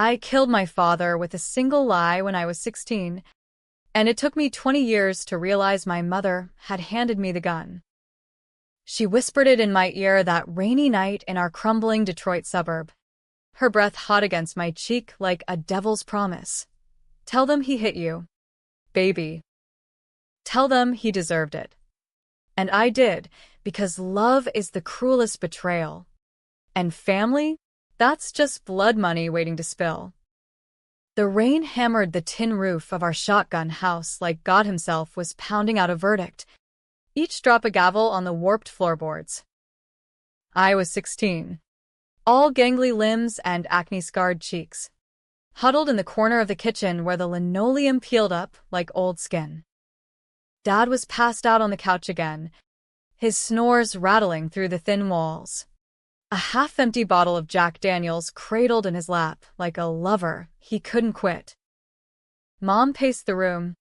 I killed my father with a single lie when I was 16, and it took me 20 years to realize my mother had handed me the gun. She whispered it in my ear that rainy night in our crumbling Detroit suburb, her breath hot against my cheek like a devil's promise. Tell them he hit you, baby. Tell them he deserved it. And I did, because love is the cruelest betrayal. And family? That's just blood money waiting to spill. The rain hammered the tin roof of our shotgun house like God himself was pounding out a verdict, each drop a gavel on the warped floorboards. I was 16, all gangly limbs and acne-scarred cheeks, huddled in the corner of the kitchen where the linoleum peeled up like old skin. Dad was passed out on the couch again, his snores rattling through the thin walls. A half-empty bottle of Jack Daniels cradled in his lap like a lover he couldn't quit. Mom paced the room,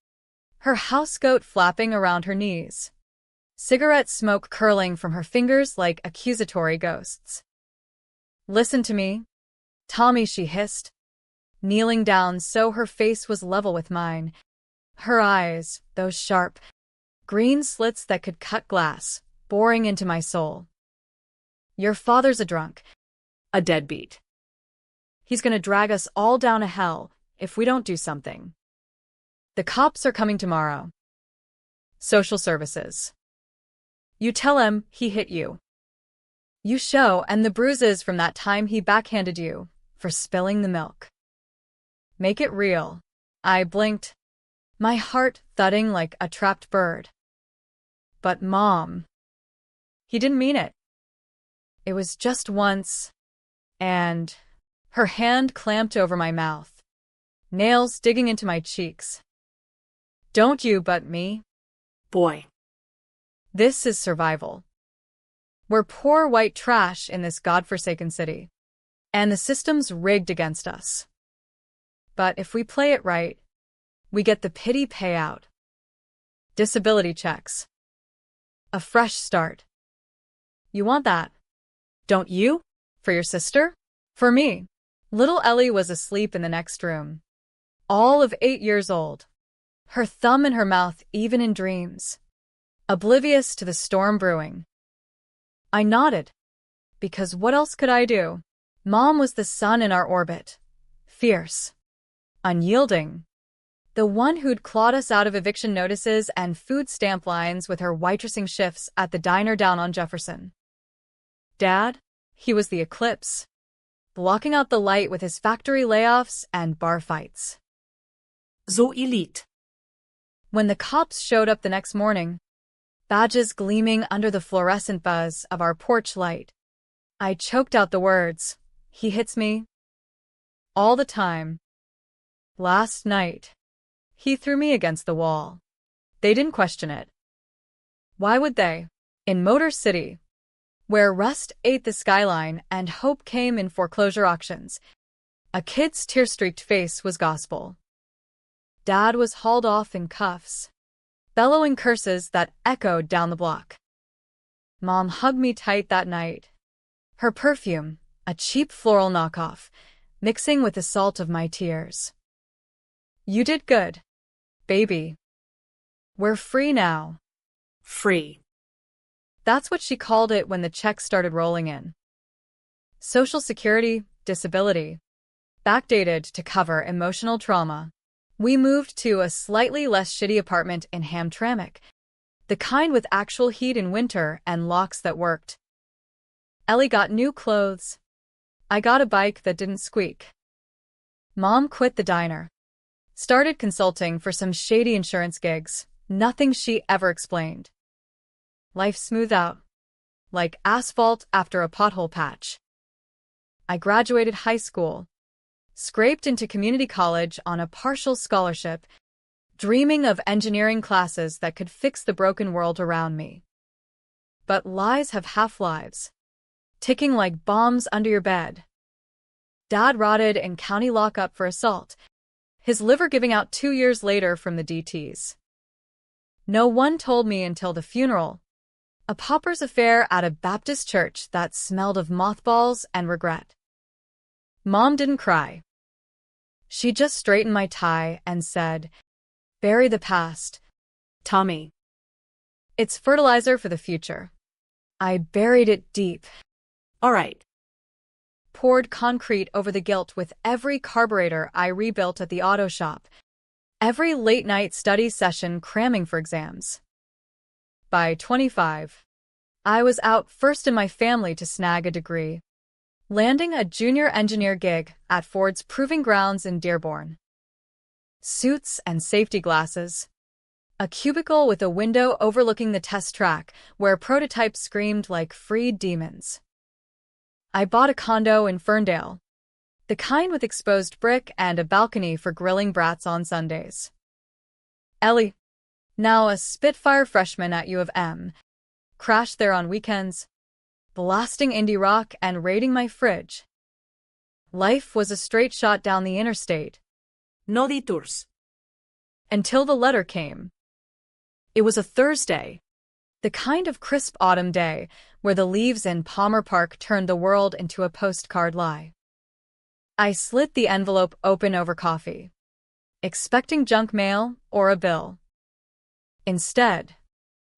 her housecoat flapping around her knees, cigarette smoke curling from her fingers like accusatory ghosts. "Listen to me, Tommy," she hissed, kneeling down so her face was level with mine. Her eyes, those sharp, green slits that could cut glass, boring into my soul. "Your father's a drunk, a deadbeat. He's gonna drag us all down to hell if we don't do something. The cops are coming tomorrow. Social services. You tell him he hit you. You show and the bruises from that time he backhanded you for spilling the milk. Make it real." I blinked, my heart thudding like a trapped bird. "But Mom, he didn't mean it. It was just once," and her hand clamped over my mouth, nails digging into my cheeks. "Don't you but me, boy. This is survival. We're poor white trash in this godforsaken city, and the system's rigged against us. But if we play it right, we get the pity payout. Disability checks. A fresh start. You want that, don't you? For your sister? For me." Little Ellie was asleep in the next room, all of 8 years old, her thumb in her mouth even in dreams, oblivious to the storm brewing. I nodded, because what else could I do? Mom was the sun in our orbit, fierce, unyielding, the one who'd clawed us out of eviction notices and food stamp lines with her waitressing shifts at the diner down on Jefferson. Dad, he was the eclipse, blocking out the light with his factory layoffs and bar fights. So elite. When the cops showed up the next morning, badges gleaming under the fluorescent buzz of our porch light, I choked out the words, "He hits me all the time. Last night, he threw me against the wall." They didn't question it. Why would they? In Motor City, where rust ate the skyline and hope came in foreclosure auctions, a kid's tear-streaked face was gospel. Dad was hauled off in cuffs, bellowing curses that echoed down the block. Mom hugged me tight that night, her perfume, a cheap floral knockoff, mixing with the salt of my tears. "You did good, baby. We're free now." Free. That's what she called it when the checks started rolling in. Social Security, disability, backdated to cover emotional trauma. We moved to a slightly less shitty apartment in Hamtramck, the kind with actual heat in winter and locks that worked. Ellie got new clothes. I got a bike that didn't squeak. Mom quit the diner, started consulting for some shady insurance gigs, nothing she ever explained. Life smoothed out, like asphalt after a pothole patch. I graduated high school, scraped into community college on a partial scholarship, dreaming of engineering classes that could fix the broken world around me. But lies have half-lives, ticking like bombs under your bed. Dad rotted in county lockup for assault, his liver giving out 2 years later from the DTs. No one told me until the funeral, a pauper's affair at a Baptist church that smelled of mothballs and regret. Mom didn't cry. She just straightened my tie and said, "Bury the past. Tommy. It's fertilizer for the future." I buried it deep. All right. Poured concrete over the guilt with every carburetor I rebuilt at the auto shop. Every late-night study session cramming for exams. By 25, I was out first in my family to snag a degree, landing a junior engineer gig at Ford's proving grounds in Dearborn. Suits and safety glasses. A cubicle with a window overlooking the test track where prototypes screamed like freed demons. I bought a condo in Ferndale, the kind with exposed brick and a balcony for grilling brats on Sundays. Ellie, now a Spitfire freshman at U of M, crashed there on weekends, blasting indie rock and raiding my fridge. Life was a straight shot down the interstate. No detours. Until the letter came. It was a Thursday, the kind of crisp autumn day where the leaves in Palmer Park turned the world into a postcard lie. I slit the envelope open over coffee, expecting junk mail or a bill. Instead,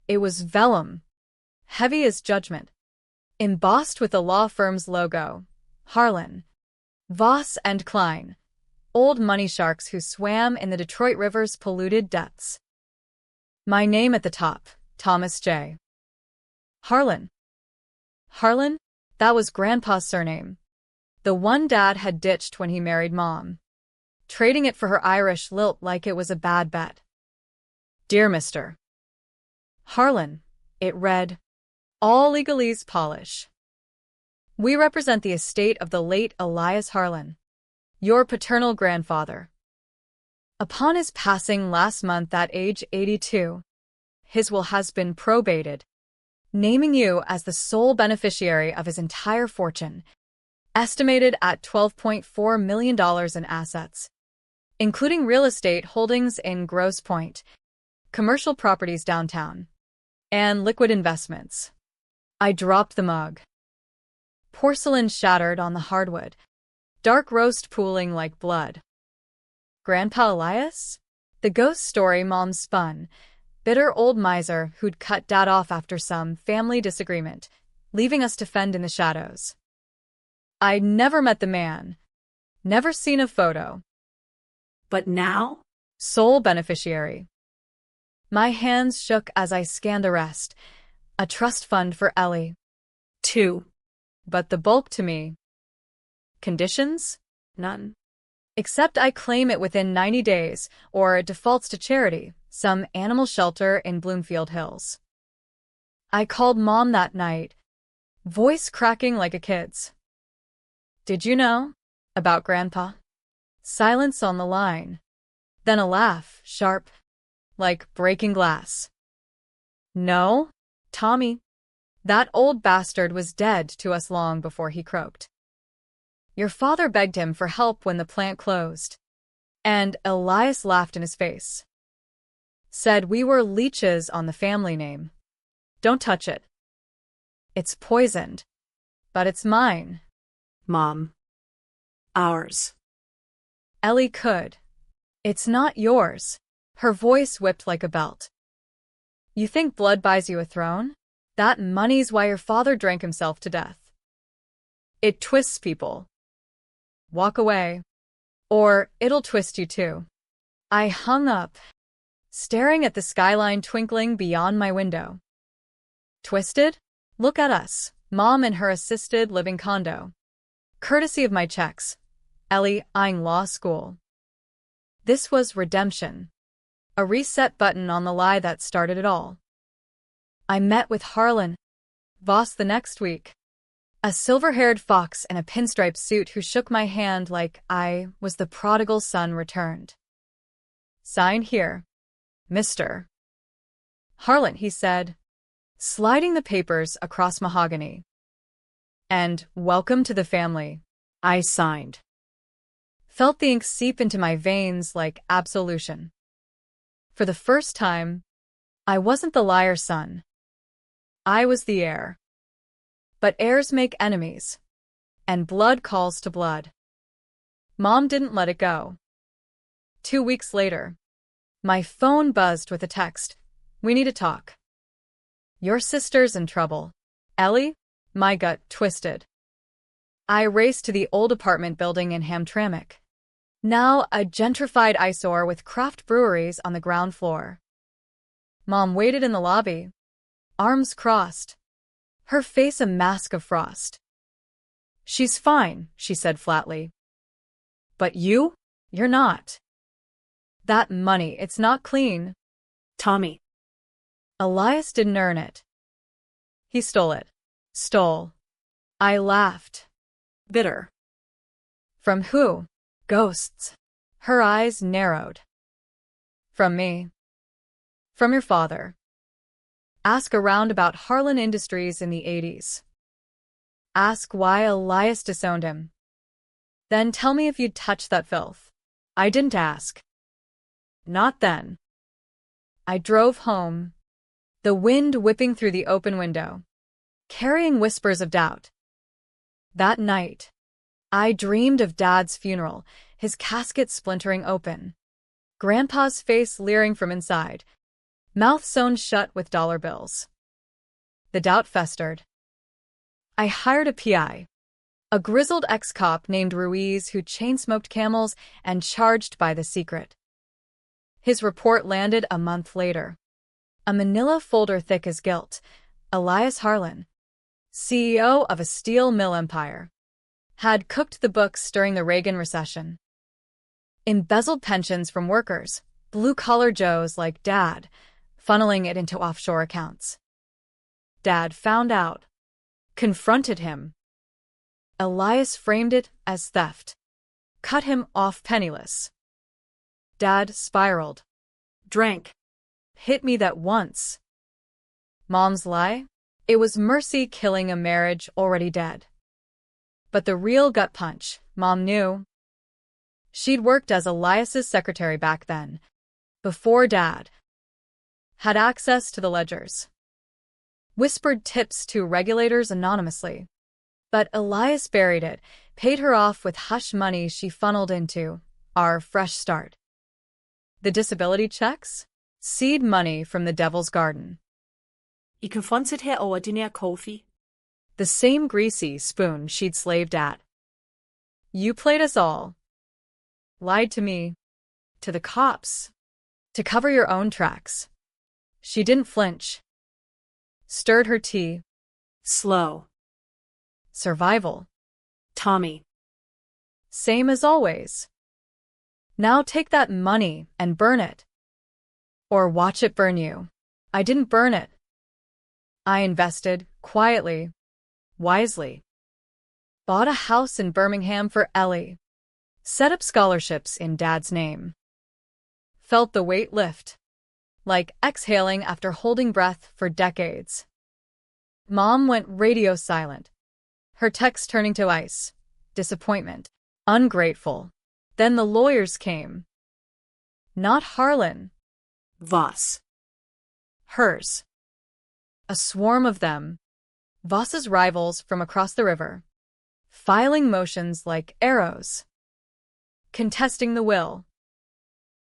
it was vellum, heavy as judgment, embossed with the law firm's logo, Harlan, Voss and Klein, old money sharks who swam in the Detroit River's polluted depths. My name at the top, Thomas J. Harlan. Harlan? That was Grandpa's surname. The one Dad had ditched when he married Mom, trading it for her Irish lilt like it was a bad bet. Dear Mr. Harlan, it read, all legalese polish. We represent the estate of the late Elias Harlan, your paternal grandfather. Upon his passing last month at age 82, his will has been probated, naming you as the sole beneficiary of his entire fortune, estimated at $12.4 million in assets, including real estate holdings in Grosse Pointe, commercial properties downtown, and liquid investments. I dropped the mug. Porcelain shattered on the hardwood, dark roast pooling like blood. Grandpa Elias? The ghost story Mom spun, bitter old miser who'd cut Dad off after some family disagreement, leaving us to fend in the shadows. I'd never met the man, never seen a photo. But now? Sole beneficiary. My hands shook as I scanned the rest. A trust fund for Ellie. 2. But the bulk to me. Conditions? None. Except I claim it within 90 days, or it defaults to charity, some animal shelter in Bloomfield Hills. I called Mom that night, voice cracking like a kid's. Did you know about Grandpa? Silence on the line. Then a laugh, sharp, like breaking glass. No, Tommy. That old bastard was dead to us long before he croaked. Your father begged him for help when the plant closed. And Elias laughed in his face. Said we were leeches on the family name. Don't touch it. It's poisoned. But it's mine. Mom. Ours. Ellie could. It's not yours. Her voice whipped like a belt. You think blood buys you a throne? That money's why your father drank himself to death. It twists people. Walk away. Or it'll twist you too. I hung up, staring at the skyline twinkling beyond my window. Twisted? Look at us, Mom in her assisted living condo. Courtesy of my checks. Ellie eyeing law school. This was redemption. A reset button on the lie that started it all. I met with Harlan, Voss the next week. A silver-haired fox in a pinstripe suit who shook my hand like I was the prodigal son returned. Sign here, Mr. Harlan, he said, sliding the papers across mahogany. And welcome to the family. I signed. Felt the ink seep into my veins like absolution. For the first time, I wasn't the liar's son. I was the heir. But heirs make enemies. And blood calls to blood. Mom didn't let it go. 2 weeks later, my phone buzzed with a text. We need to talk. Your sister's in trouble. Ellie? My gut twisted. I raced to the old apartment building in Hamtramck. Now a gentrified eyesore with craft breweries on the ground floor. Mom waited in the lobby, arms crossed, her face a mask of frost. She's fine, she said flatly. But you're not. That money, it's not clean. Tommy. Elias didn't earn it. He stole it. Stole. I laughed. Bitter. From who? Ghosts. Her eyes narrowed. From me. From your father. Ask around about Harlan Industries in the 80s. Ask why Elias disowned him. Then tell me if you'd touch that filth. I didn't ask. Not then. I drove home, the wind whipping through the open window, carrying whispers of doubt. That night, I dreamed of Dad's funeral, his casket splintering open, Grandpa's face leering from inside, mouth sewn shut with dollar bills. The doubt festered. I hired a PI, a grizzled ex-cop named Ruiz who chain-smoked Camels and charged by the secret. His report landed a month later. A manila folder thick as guilt. Elias Harlan, CEO of a steel mill empire, had cooked the books during the Reagan recession. Embezzled pensions from workers, blue-collar Joes like Dad, funneling it into offshore accounts. Dad found out, confronted him. Elias framed it as theft, cut him off penniless. Dad spiraled, drank, hit me that once. Mom's lie? It was mercy killing a marriage already dead. But the real gut punch, Mom knew. She'd worked as Elias's secretary back then, before Dad had access to the ledgers. Whispered tips to regulators anonymously. But Elias buried it, paid her off with hush money she funneled into our fresh start. The disability checks? Seed money from the devil's garden. I kan fondsætte her over din her coffee. The same greasy spoon she'd slaved at. You played us all. Lied to me. To the cops. To cover your own tracks. She didn't flinch. Stirred her tea. Slow. Survival. Tommy. Same as always. Now take that money and burn it. Or watch it burn you. I didn't burn it. I invested, quietly, wisely. Bought a house in Birmingham for Ellie. Set up scholarships in Dad's name. Felt the weight lift. Like exhaling after holding breath for decades. Mom went radio silent. Her text turning to ice. Disappointment. Ungrateful. Then the lawyers came. Not Harlan. Voss. Hers. A swarm of them. Voss's rivals from across the river. Filing motions like arrows. Contesting the will.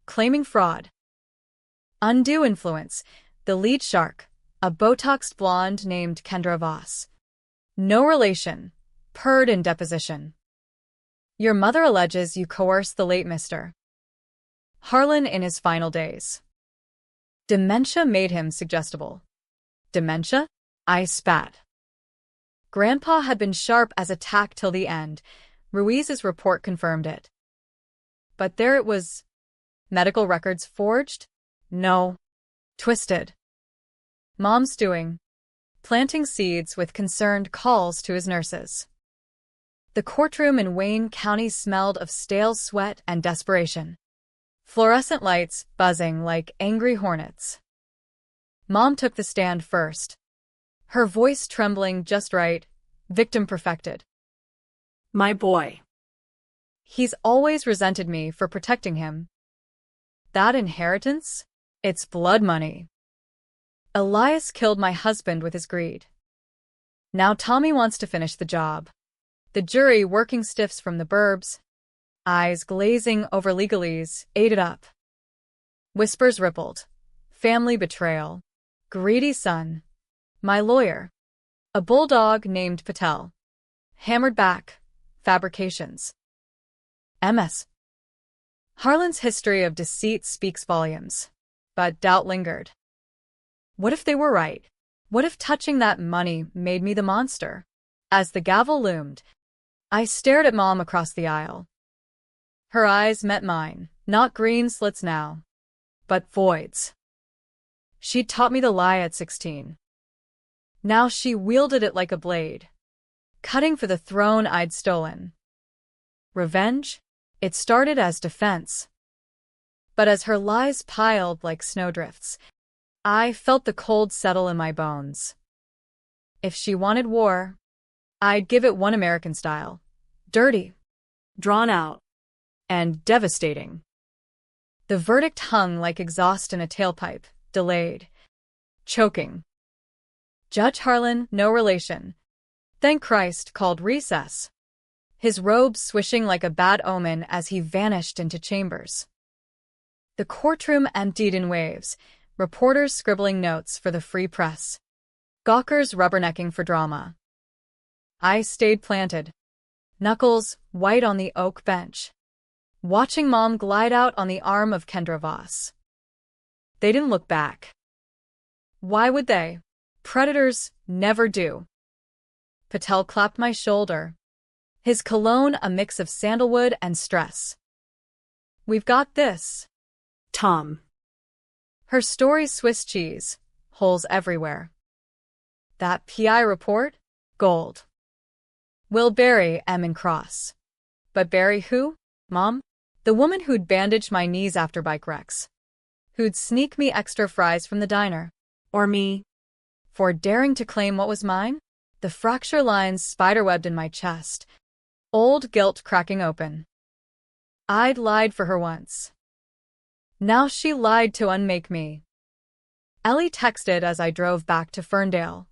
Claiming fraud. Undue influence. The lead shark, a Botoxed blonde named Kendra Voss. No relation. Purred in deposition. Your mother alleges you coerced the late Mr. Harlan in his final days. Dementia made him suggestible. Dementia? I spat. Grandpa had been sharp as a tack till the end. Ruiz's report confirmed it. But there it was. Medical records forged? No. Twisted. Mom stewing. Planting seeds with concerned calls to his nurses. The courtroom in Wayne County smelled of stale sweat and desperation. Fluorescent lights buzzing like angry hornets. Mom took the stand first. Her voice trembling just right, victim perfected. My boy. He's always resented me for protecting him. That inheritance? It's blood money. Elias killed my husband with his greed. Now Tommy wants to finish the job. The jury working stiffs from the burbs. eyes glazing over legalese, ate it up. Whispers rippled. Family betrayal. Greedy son. My lawyer. A bulldog named Patel. Hammered back. Fabrications. MS. Harlan's history of deceit speaks volumes. But doubt lingered. What if they were right? What if touching that money made me the monster? As the gavel loomed, I stared at Mom across the aisle. Her eyes met mine, not green slits now, but voids. She'd taught me the lie at 16. Now she wielded it like a blade, cutting for the throne I'd stolen. Revenge? It started as defense. But as her lies piled like snowdrifts, I felt the cold settle in my bones. If she wanted war, I'd give it one American style. Dirty, Drawn out. and devastating. The verdict hung like exhaust in a tailpipe, delayed, choking. Judge Harlan, no relation. Thank Christ, called recess. His robes swishing like a bad omen as he vanished into chambers. The courtroom emptied in waves, reporters scribbling notes for the free press, gawkers rubbernecking for drama. I stayed planted, knuckles white on the oak bench, watching Mom glide out on the arm of Kendra Voss. They didn't look back. Why would they? Predators never do. Patel clapped my shoulder, his cologne a mix of sandalwood and stress. We've got this. Tom. Her story's Swiss cheese, holes everywhere. That PI report? Gold. Will bury M and Cross. But bury who? Mom? The woman who'd bandaged my knees after bike wrecks. Who'd sneak me extra fries from the diner. Or me. For daring to claim what was mine? The fracture lines spiderwebbed in my chest. Old guilt cracking open. I'd lied for her once. Now she lied to unmake me. Ellie texted as I drove back to Ferndale.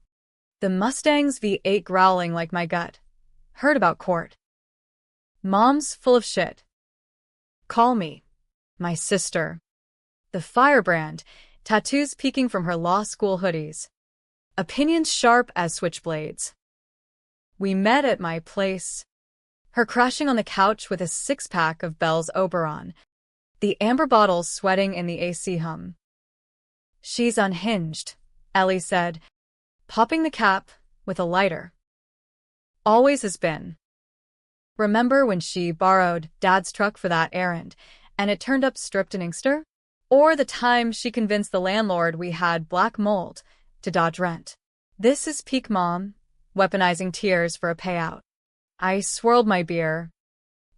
The Mustang's V8 growling like my gut. Heard about court. Mom's full of shit. Call me. My sister. The firebrand, tattoos peeking from her law school hoodies. Opinions sharp as switchblades. We met at my place. Her crashing on the couch with a six-pack of Bell's Oberon. The amber bottles sweating in the AC hum. She's unhinged, Ellie said, popping the cap with a lighter. Always has been. Remember when she borrowed Dad's truck for that errand, and it turned up stripped in Inkster? Or the time she convinced the landlord we had black mold to dodge rent? This is peak Mom, weaponizing tears for a payout. I swirled my beer,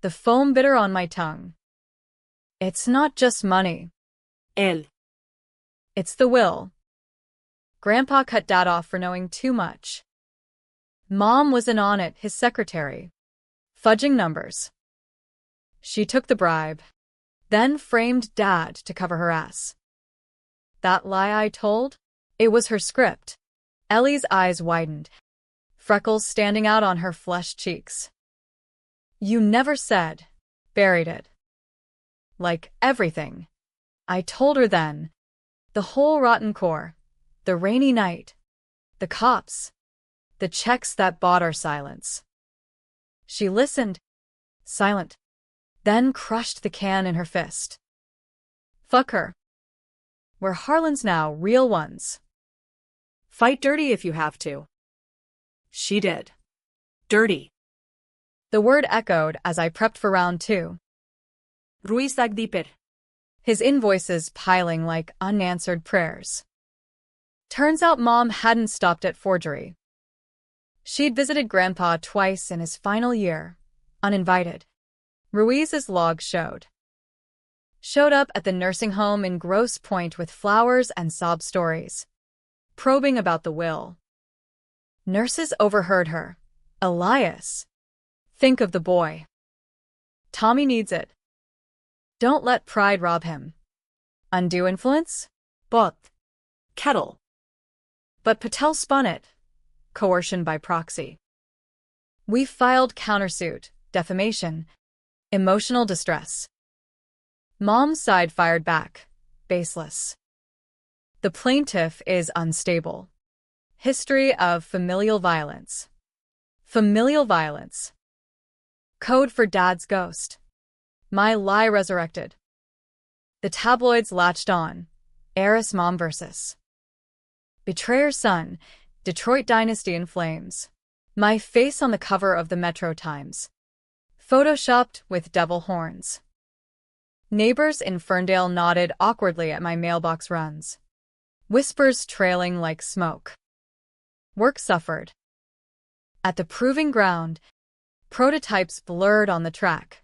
the foam bitter on my tongue. It's not just money. Él. It's the will. Grandpa cut Dad off for knowing too much. Mom was in on it, his secretary. Fudging numbers. She took the bribe, then framed Dad to cover her ass. That lie I told? It was her script. Ellie's eyes widened, freckles standing out on her flushed cheeks. You never said. Buried it. Like everything. I told her then. The whole rotten core. The rainy night. The cops. The checks that bought our silence. She listened, silent, then crushed the can in her fist. Fuck her. We're Harlan's now, real ones. Fight dirty if you have to. She did. Dirty. The word echoed as I prepped for round 2. Ruiz Agdiper. His invoices piling like unanswered prayers. Turns out Mom hadn't stopped at forgery. She'd visited Grandpa twice in his final year, uninvited. Ruiz's log showed. Showed up at the nursing home in Grosse Pointe with flowers and sob stories. Probing about the will. Nurses overheard her. Elias. Think of the boy. Tommy needs it. Don't let pride rob him. Undue influence? Both. Kettle. But Patel spun it. Coercion by proxy. We filed countersuit, defamation. Emotional distress. Mom's side fired back. Baseless. The plaintiff is unstable. History of familial violence. Familial violence. Code for dad's ghost. My lie resurrected. The tabloids latched on. Heiress mom versus betrayer son. Detroit dynasty in flames. My face on the cover of the Metro Times. Photoshopped with devil horns. Neighbors in Ferndale nodded awkwardly at my mailbox runs. Whispers trailing like smoke. Work suffered. At the proving ground, prototypes blurred on the track.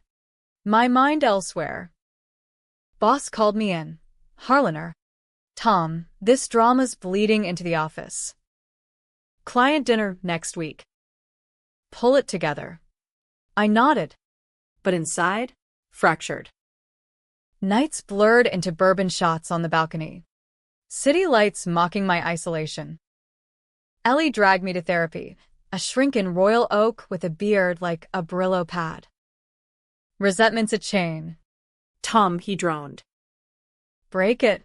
My mind elsewhere. Boss called me in. Harlaner. Tom, this drama's bleeding into the office. Client dinner next week. Pull it together. I nodded. But inside, fractured. Nights blurred into bourbon shots on the balcony. City lights mocking my isolation. Ellie dragged me to therapy, a shrink in Royal Oak with a beard like a Brillo pad. Resentment's a chain. Tom, he droned. Break it,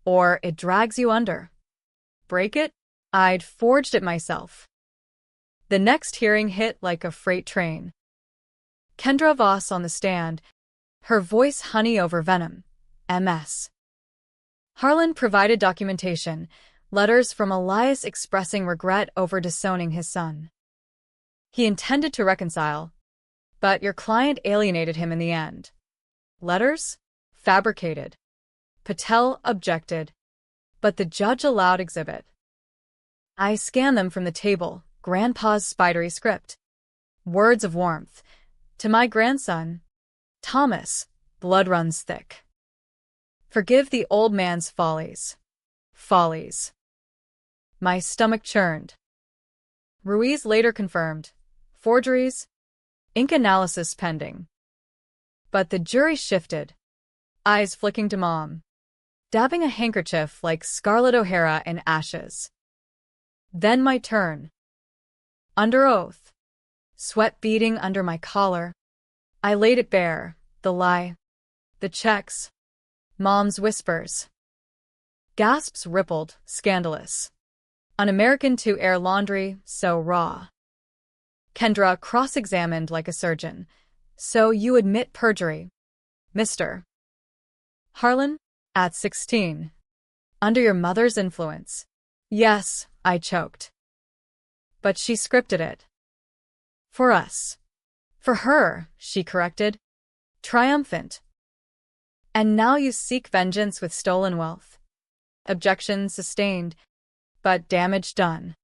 or it drags you under. Break it? I'd forged it myself. The next hearing hit like a freight train. Kendra Voss on the stand, her voice honey over venom. MS. Harlan provided documentation, letters from Elias expressing regret over disowning his son. He intended to reconcile, but your client alienated him in the end. Letters? Fabricated. Patel objected, but the judge allowed exhibit. I scanned them from the table, Grandpa's spidery script. Words of warmth. To my grandson, Thomas, blood runs thick. Forgive the old man's follies. Follies. My stomach churned. Ruiz later confirmed. Forgeries. Ink analysis pending. But the jury shifted. Eyes flicking to Mom. Dabbing a handkerchief like Scarlett O'Hara in ashes. Then my turn. Under oath. Sweat beading under my collar. I laid it bare, the lie. The checks. Mom's whispers. Gasps rippled, scandalous. Un-American to air laundry, so raw. Kendra cross-examined like a surgeon. So you admit perjury, Mr. Harlan? At 16. Under your mother's influence. Yes, I choked. But she scripted it. For us. For her, she corrected. Triumphant. And now you seek vengeance with stolen wealth. Objection sustained, but damage done.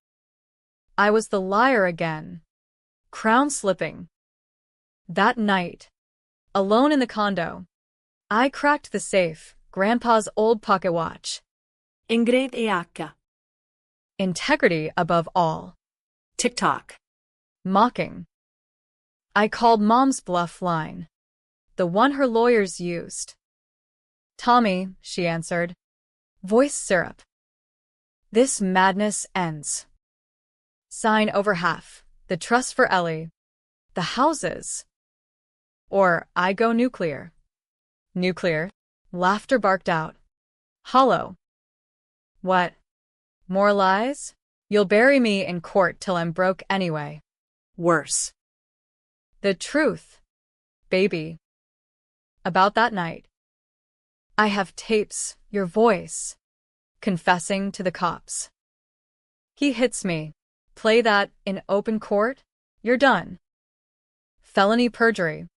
I was the liar again. Crown slipping. That night, alone in the condo, I cracked the safe, Grandpa's old pocket watch. Ingrid Eaka. Integrity above all. TikTok. Mocking. I called Mom's bluff line. The one her lawyers used. Tommy, she answered. Voice syrup. This madness ends. Sign over half. The trust for Ellie. The houses. Or I go nuclear. Nuclear? Laughter barked out. Hollow. What? More lies? You'll bury me in court till I'm broke anyway. Worse. The truth, baby. About that night. I have tapes, your voice, confessing to the cops. He hits me. Play that in open court? You're done. Felony perjury.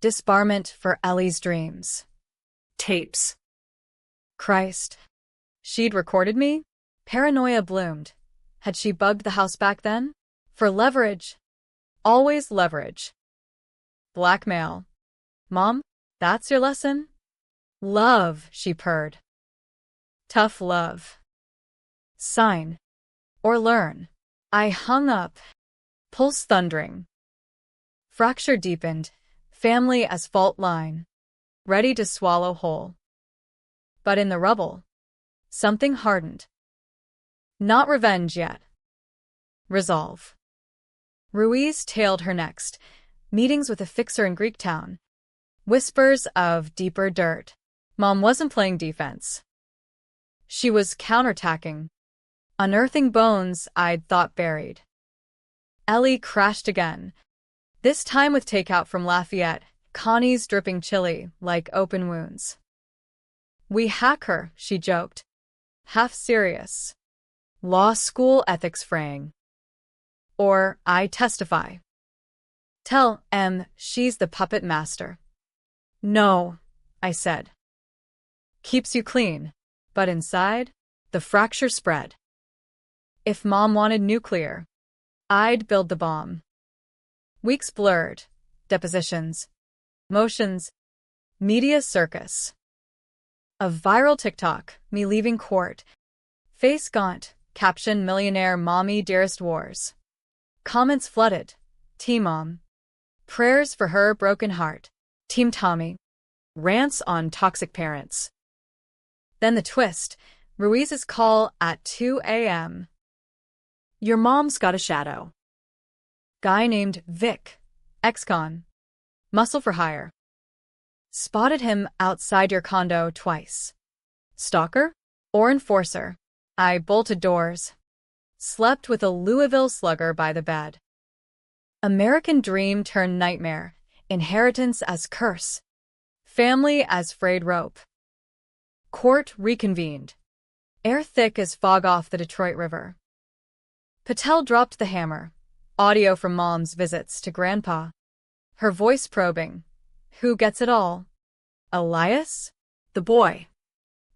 Disbarment for Ellie's dreams. Tapes. Christ. She'd recorded me? Paranoia bloomed. Had she bugged the house back then? For leverage. Always leverage. Blackmail. Mom, that's your lesson? Love, she purred. Tough love. Sign. Or learn. I hung up. Pulse thundering. Fracture deepened. Family as fault line. Ready to swallow whole. But in the rubble, something hardened. Not revenge yet. Resolve. Ruiz tailed her next. Meetings with a fixer in Greektown. Whispers of deeper dirt. Mom wasn't playing defense. She was counterattacking, unearthing bones I'd thought buried. Ellie crashed again, this time with takeout from Lafayette, Connie's dripping chili like open wounds. We hack her, she joked, half serious. Law school ethics fraying. Or I testify. Tell M she's the puppet master. No, I said. Keeps you clean, but inside, the fracture spread. If Mom wanted nuclear, I'd build the bomb. Weeks blurred, depositions, motions, media circus. A viral TikTok, me leaving court, face gaunt, caption millionaire mommy dearest wars. Comments flooded, Team Mom. Prayers for her broken heart, Team Tommy. Rants on toxic parents. Then the twist, Ruiz's call at 2 a.m. Your mom's got a shadow. Guy named Vic, ex-con. Muscle for hire. Spotted him outside your condo twice. Stalker? Or enforcer? I bolted doors. Slept with a Louisville slugger by the bed. American dream turned nightmare. Inheritance as curse. Family as frayed rope. Court reconvened. Air thick as fog off the Detroit River. Patel dropped the hammer. Audio from Mom's visits to Grandpa. Her voice probing. Who gets it all? Elias? The boy.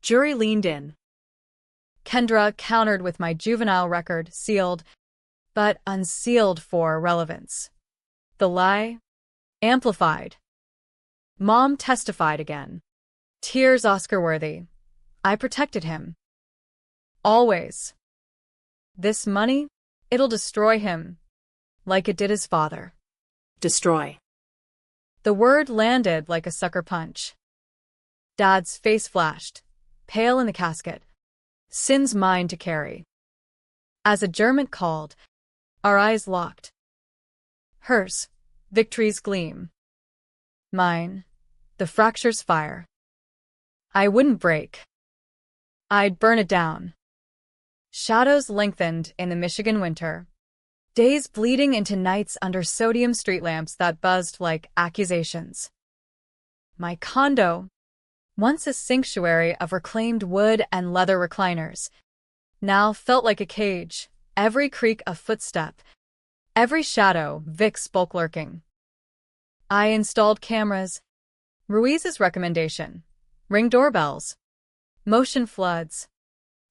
Jury leaned in. Kendra countered with my juvenile record sealed, but unsealed for relevance. The lie? Amplified. Mom testified again. Tears Oscar-worthy. I protected him. Always. This money? It'll destroy him. Like it did his father. Destroy. The word landed like a sucker punch. Dad's face flashed, pale in the casket. Sin's mine to carry. As adjournment called, our eyes locked. Hers, victory's gleam. Mine, the fracture's fire. I wouldn't break. I'd burn it down. Shadows lengthened in the Michigan winter. Days bleeding into nights under sodium street lamps that buzzed like accusations. My condo, once a sanctuary of reclaimed wood and leather recliners, now felt like a cage, every creak a footstep, every shadow Vic's bulk lurking. I installed cameras. Ruiz's recommendation. Ring doorbells. Motion floods.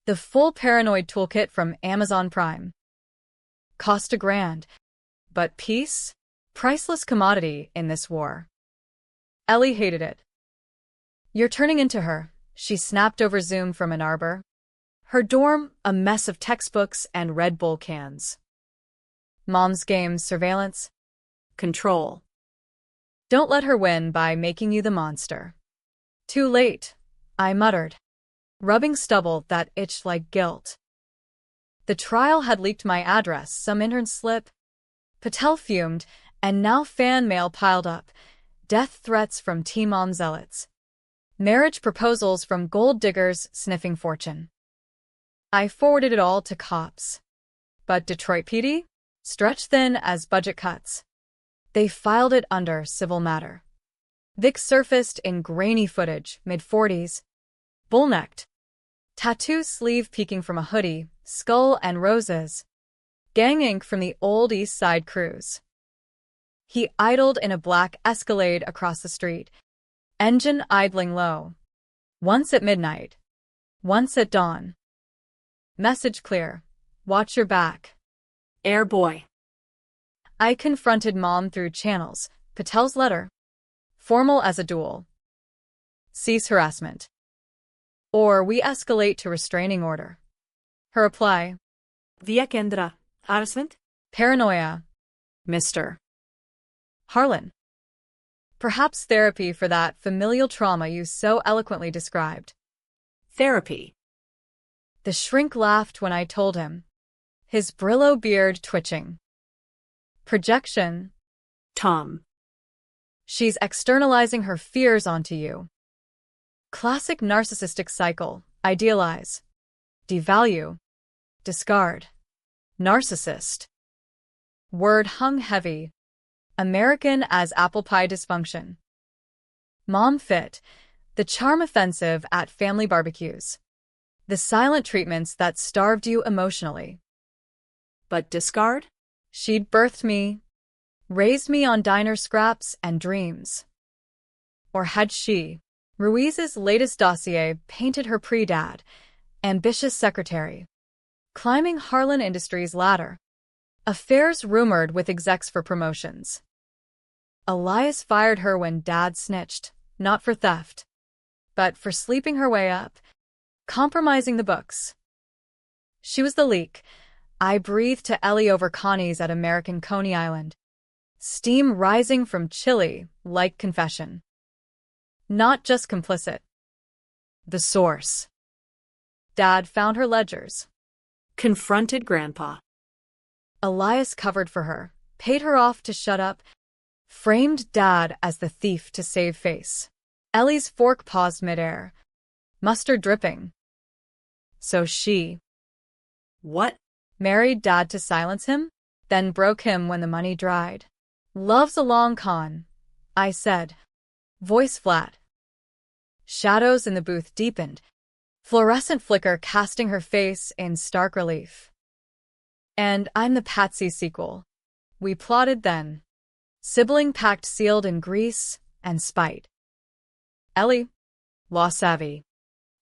The full paranoid toolkit from Amazon Prime. Cost $1,000. But peace? Priceless commodity in this war. Ellie hated it. You're turning into her, she snapped over Zoom from Ann Arbor. Her dorm, a mess of textbooks and Red Bull cans. Mom's game, surveillance. Control. Don't let her win by making you the monster. Too late, I muttered, rubbing stubble that itched like guilt. The trial had leaked my address, some intern slip. Patel fumed, and now fan mail piled up. Death threats from Team Mom zealots. Marriage proposals from gold diggers sniffing fortune. I forwarded it all to cops. But Detroit PD? Stretched thin as budget cuts. They filed it under civil matter. Vic surfaced in grainy footage, mid-40s. Bull-necked. Tattoo sleeve peeking from a hoodie, skull and roses. Gang ink from the old East Side cruise. He idled in a black Escalade across the street, engine idling low. Once at midnight. Once at dawn. Message clear. Watch your back. Air boy. I confronted Mom through channels. Patel's letter. Formal as a duel. Cease harassment. Or we escalate to restraining order. Her reply. Via Kendra. Harassment? Paranoia. Mr. Harlan. Perhaps therapy for that familial trauma you so eloquently described. Therapy. The shrink laughed when I told him. His Brillo beard twitching. Projection. Tom. She's externalizing her fears onto you. Classic narcissistic cycle. Idealize. Devalue. Discard. Narcissist. Word hung heavy. American as apple pie dysfunction. Mom fit. The charm offensive at family barbecues. The silent treatments that starved you emotionally. But discard? She'd birthed me, raised me on diner scraps and dreams. Or had she? Ruiz's latest dossier painted her pre-dad, ambitious secretary, climbing Harlan Industries' ladder. Affairs rumored with execs for promotions. Elias fired her when dad snitched, not for theft, but for sleeping her way up, compromising the books. She was the leak. I breathed to Ellie over Connie's at American Coney Island. Steam rising from chili, like confession. Not just complicit. The source. Dad found her ledgers. Confronted Grandpa. Elias covered for her, paid her off to shut up, framed Dad as the thief to save face. Ellie's fork paused midair, mustard dripping. So she... What? Married Dad to silence him, then broke him when the money dried. Love's a long con, I said, voice flat. Shadows in the booth deepened, fluorescent flicker casting her face in stark relief. And I'm the Patsy sequel. We plotted then. Sibling pact sealed in grease and spite. Ellie, law savvy.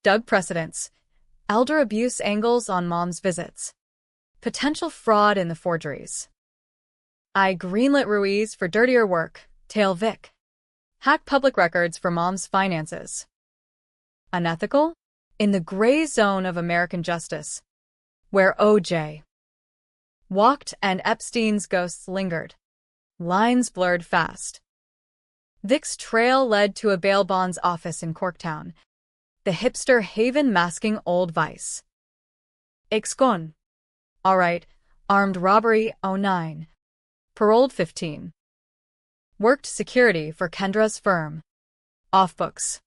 Dug precedents. Elder abuse angles on Mom's visits. Potential fraud in the forgeries. I greenlit Ruiz for dirtier work, tail Vic. Hacked public records for Mom's finances. Unethical? In the gray zone of American justice, where O.J. walked and Epstein's ghosts lingered. Lines blurred fast. Vic's trail led to a bail bonds office in Corktown, the hipster haven masking old vice. Ex-con. All right, armed robbery 09. Paroled 15. Worked security for Kendra's firm. Off books.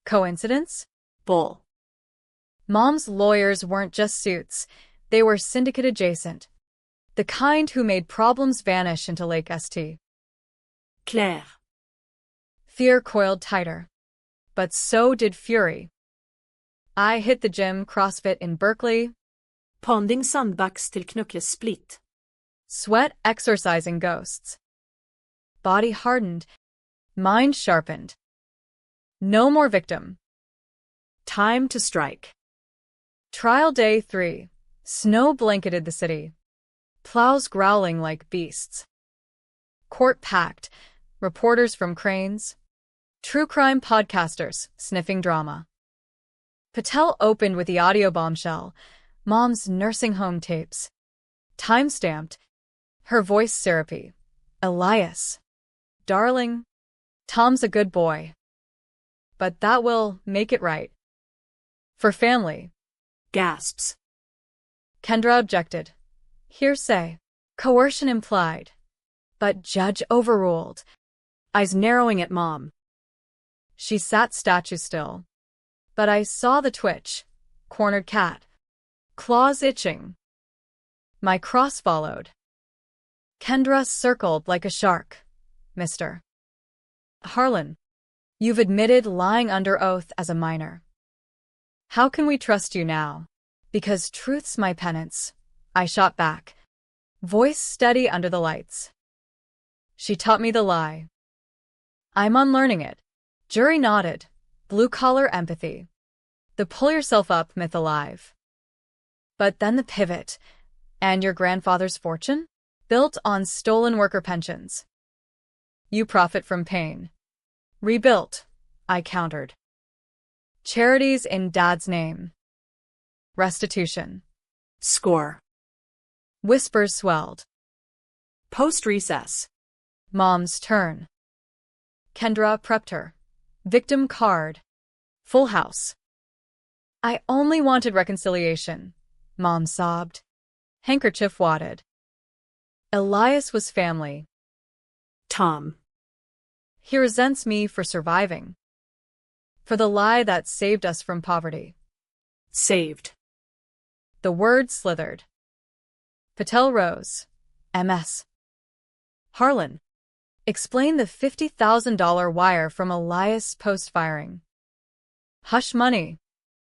Coincidence? Bull. Mom's lawyers weren't just suits, they were syndicate adjacent. The kind who made problems vanish into Lake St. Claire. Fear coiled tighter. But so did fury. I hit the gym CrossFit in Berkeley. Ponding sandbags till knuckles split. Sweat exorcising ghosts. Body hardened. Mind sharpened. No more victim. Time to strike. Trial day 3. Snow blanketed the city. Plows growling like beasts. Court packed. Reporters from cranes. True crime podcasters sniffing drama. Patel opened with the audio bombshell. Mom's nursing home tapes. Time-stamped. Her voice syrupy. Elias. Darling. Tom's a good boy. But that will make it right. For family. Gasps. Kendra objected. Hearsay. Coercion implied. But judge overruled. Eyes narrowing at Mom. She sat statue still. But I saw the twitch. Cornered cat. Claws itching. My cross followed. Kendra circled like a shark. Mr. Harlan. You've admitted lying under oath as a minor. How can we trust you now? Because truth's my penance. I shot back. Voice steady under the lights. She taught me the lie. I'm unlearning it. Jury nodded. Blue-collar empathy. The pull-yourself-up myth alive. But then the pivot. And your grandfather's fortune? Built on stolen worker pensions. You profit from pain. Rebuilt, I countered. Charities in Dad's name. Restitution. Score. Whispers swelled. Post-recess. Mom's turn. Kendra prepped her. Victim card. Full house. I only wanted reconciliation, Mom sobbed. Handkerchief wadded. Elias was family. Tom. He resents me for surviving. For the lie that saved us from poverty. Saved. The word slithered. Patel rose. MS. Harlan. Explain the $50,000 wire from Elias post-firing. Hush money.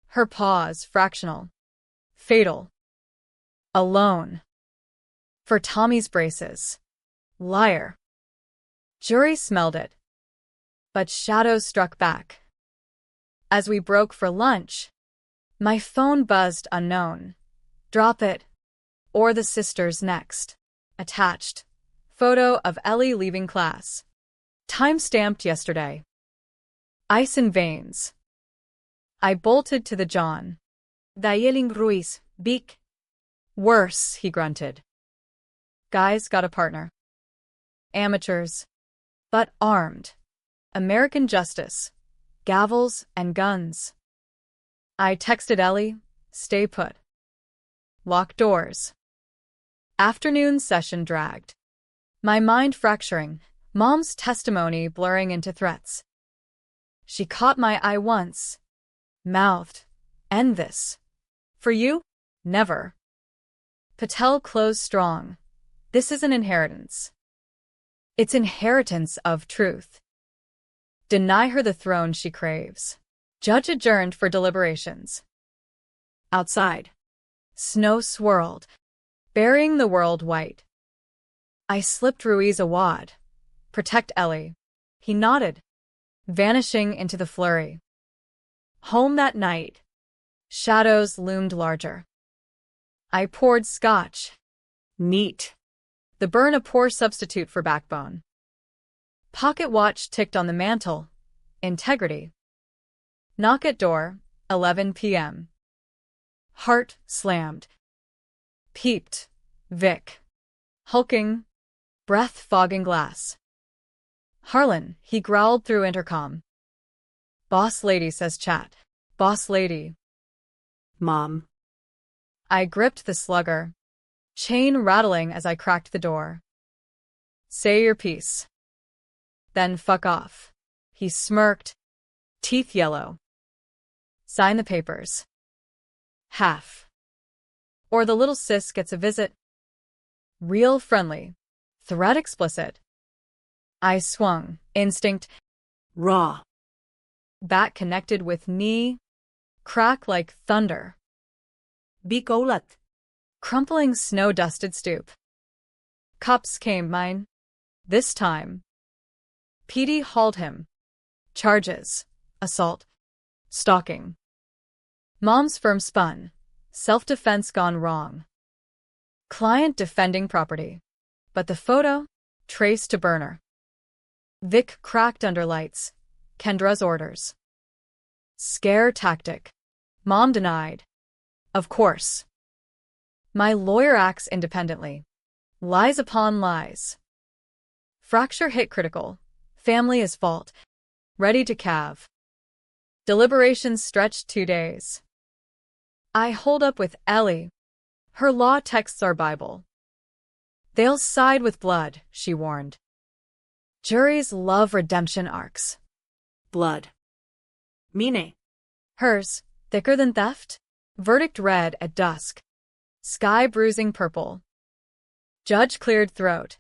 Her pause fractional. Fatal. A loan. For Tommy's braces. Liar. Jury smelled it. But shadows struck back. As we broke for lunch, my phone buzzed unknown. Drop it. Or the sisters next. Attached. Photo of Ellie leaving class. Time-stamped yesterday. Ice in veins. I bolted to the John. Dayeling Ruiz, Beak. Worse, he grunted. Guys got a partner. Amateurs. But armed. American justice. Gavels and guns. I texted Ellie, stay put. Lock doors. Afternoon session dragged. My mind fracturing, Mom's testimony blurring into threats. She caught my eye once. Mouthed, end this. For you? Never. Patel closed strong. This is an inheritance. It's inheritance of truth. Deny her the throne she craves. Judge adjourned for deliberations. Outside. Snow swirled, burying the world white. I slipped Ruiz a wad. Protect Ellie. He nodded, vanishing into the flurry. Home that night. Shadows loomed larger. I poured scotch. Neat. The burn a poor substitute for backbone. Pocket watch ticked on the mantel. Integrity. Knock at door, 11 p.m. Heart slammed. Peeped. Vic. Hulking. Breath fogging glass. Harlan, he growled through intercom. Boss lady says chat. Boss lady. Mom. I gripped the slugger. Chain rattling as I cracked the door. Say your piece. Then fuck off. He smirked. Teeth yellow. Sign the papers. Half. Or the little sis gets a visit. Real friendly. Threat explicit. I swung. Instinct. Raw. Bat connected with knee. Crack like thunder. Bikolat. Crumpling snow-dusted stoop. Cops came mine. This time. PD hauled him. Charges. Assault. Stalking. Mom's firm spun. Self-defense gone wrong. Client defending property. But the photo? Traced to burner. Vic cracked under lights. Kendra's orders. Scare tactic. Mom denied. Of course. My lawyer acts independently. Lies upon lies. Fracture hit critical. Family is fault. Ready to calve. Deliberations stretched 2 days. I hold up with Ellie. Her law texts are Bible. They'll side with blood, she warned. Juries love redemption arcs. Blood. Mine. Hers, thicker than theft? Verdict read at dusk. Sky bruising purple. Judge cleared throat.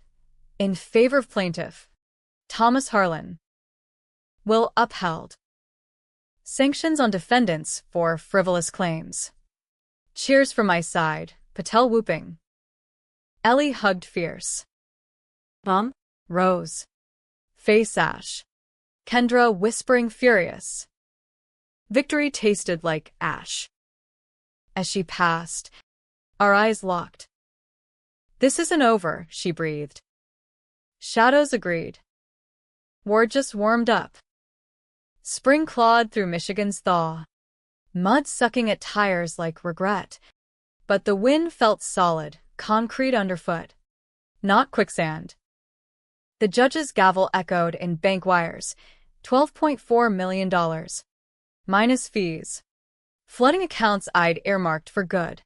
In favor of plaintiff. Thomas Harlan. Will upheld. Sanctions on defendants for frivolous claims. Cheers from my side, Patel whooping. Ellie hugged fierce. Mom? Rose. Face ash. Kendra whispering furious. Victory tasted like ash. As she passed, our eyes locked. This isn't over, she breathed. Shadows agreed. War just warmed up. Spring clawed through Michigan's thaw. Mud sucking at tires like regret. But the wind felt solid, concrete underfoot. Not quicksand. The judge's gavel echoed in bank wires. $12.4 million. Minus fees. Flooding accounts I'd earmarked for good.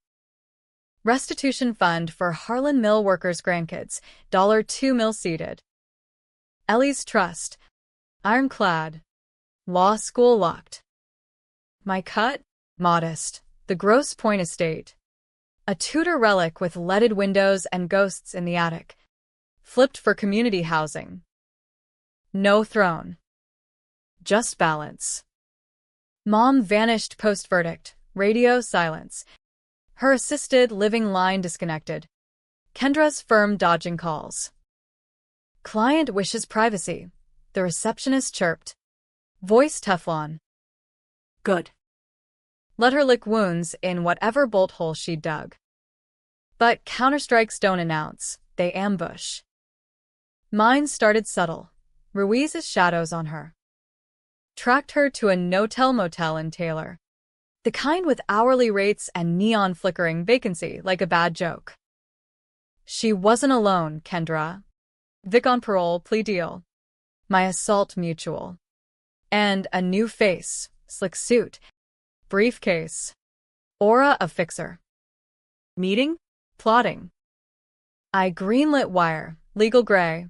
Restitution fund for Harlan Mill workers' grandkids. $2 million seeded. Ellie's trust. Ironclad. Law school locked. My cut? Modest. The Grosse Pointe estate. A Tudor relic with leaded windows and ghosts in the attic. Flipped for community housing. No throne. Just balance. Mom vanished post-verdict. Radio silence. Her assisted living line disconnected. Kendra's firm dodging calls. Client wishes privacy. The receptionist chirped. Voice Teflon. Good. Let her lick wounds in whatever bolt hole she dug. But counterstrikes don't announce, they ambush. Mine started subtle. Ruiz's shadows on her. Tracked her to a no-tell motel in Taylor. The kind with hourly rates and neon flickering vacancy like a bad joke. She wasn't alone, Kendra. Vic on parole, plea deal. My assault mutual. And a new face, slick suit, briefcase. Aura of fixer. Meeting? Plotting. I greenlit wire, legal gray.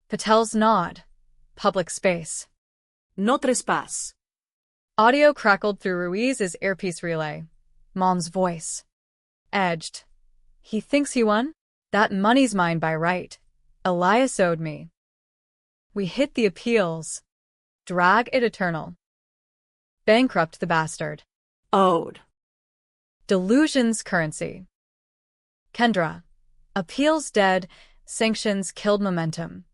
Patel's nod. Public space. No trespass. Audio crackled through Ruiz's earpiece relay. Mom's voice. Edged. He thinks he won? That money's mine by right. Elias owed me. We hit the appeals. Drag it eternal. Bankrupt the bastard. Owed. Delusion's currency. Kendra. Appeals dead, sanctions killed momentum.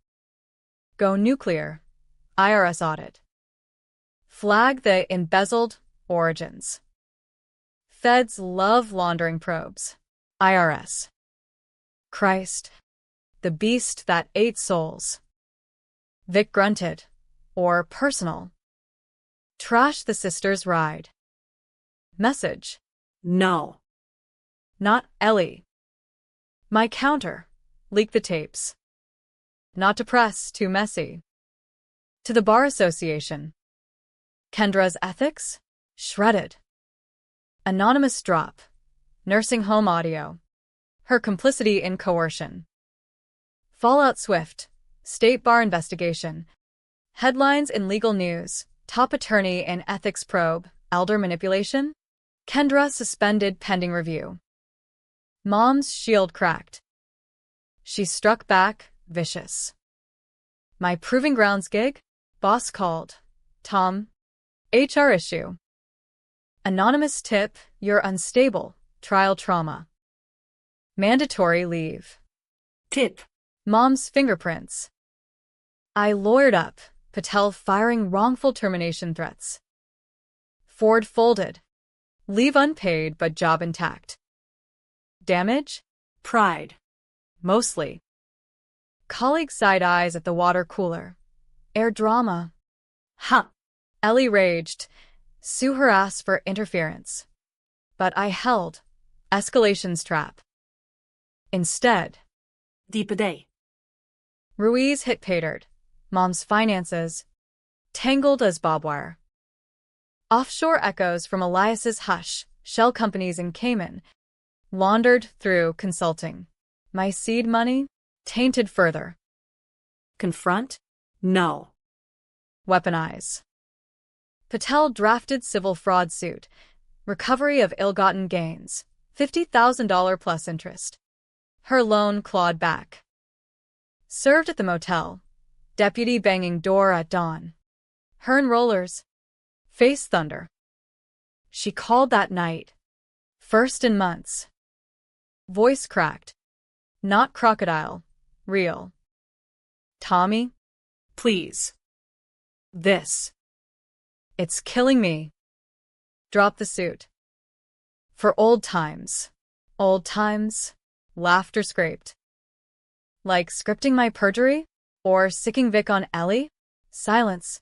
Go nuclear. IRS audit. Flag the embezzled origins. Feds love laundering probes. IRS. Christ. The beast that ate souls. Vic grunted. Or personal. Trash the sisters' ride. Message. No. Not Ellie. My counter. Leak the tapes. Not to press, too messy. To the Bar Association. Kendra's ethics? Shredded. Anonymous drop. Nursing home audio. Her complicity in coercion. Fallout Swift. State Bar investigation. Headlines in legal news. Top attorney in ethics probe. Elder manipulation? Kendra suspended pending review. Mom's shield cracked. She struck back, vicious. My proving grounds gig? Boss called. Tom. HR issue. Anonymous tip, you're unstable. Trial trauma. Mandatory leave. Tip. Mom's fingerprints. I lawyered up, Patel firing wrongful termination threats. Ford folded. Leave unpaid but job intact. Damage? Pride. Mostly. Colleague side eyes at the water cooler. Air drama. Huh. Ellie raged. Sue her ass for interference. But I held. Escalation's trap. Instead. Deep day. Ruiz hit patered. Mom's finances. Tangled as barbed wire. Offshore echoes from Elias's hush, shell companies in Cayman. Laundered through consulting. My seed money? Tainted further. Confront? No. Weaponize. Patel drafted civil fraud suit. Recovery of ill-gotten gains. $50,000 plus interest. Her loan clawed back. Served at the motel. Deputy banging door at dawn. Her enrollers. Face thunder. She called that night. First in months. Voice cracked. Not crocodile. Real. Tommy? Please. This. It's killing me. Drop the suit. For old times. Old times. Laughter scraped. Like scripting my perjury? Or sicking Vic on Ellie? Silence.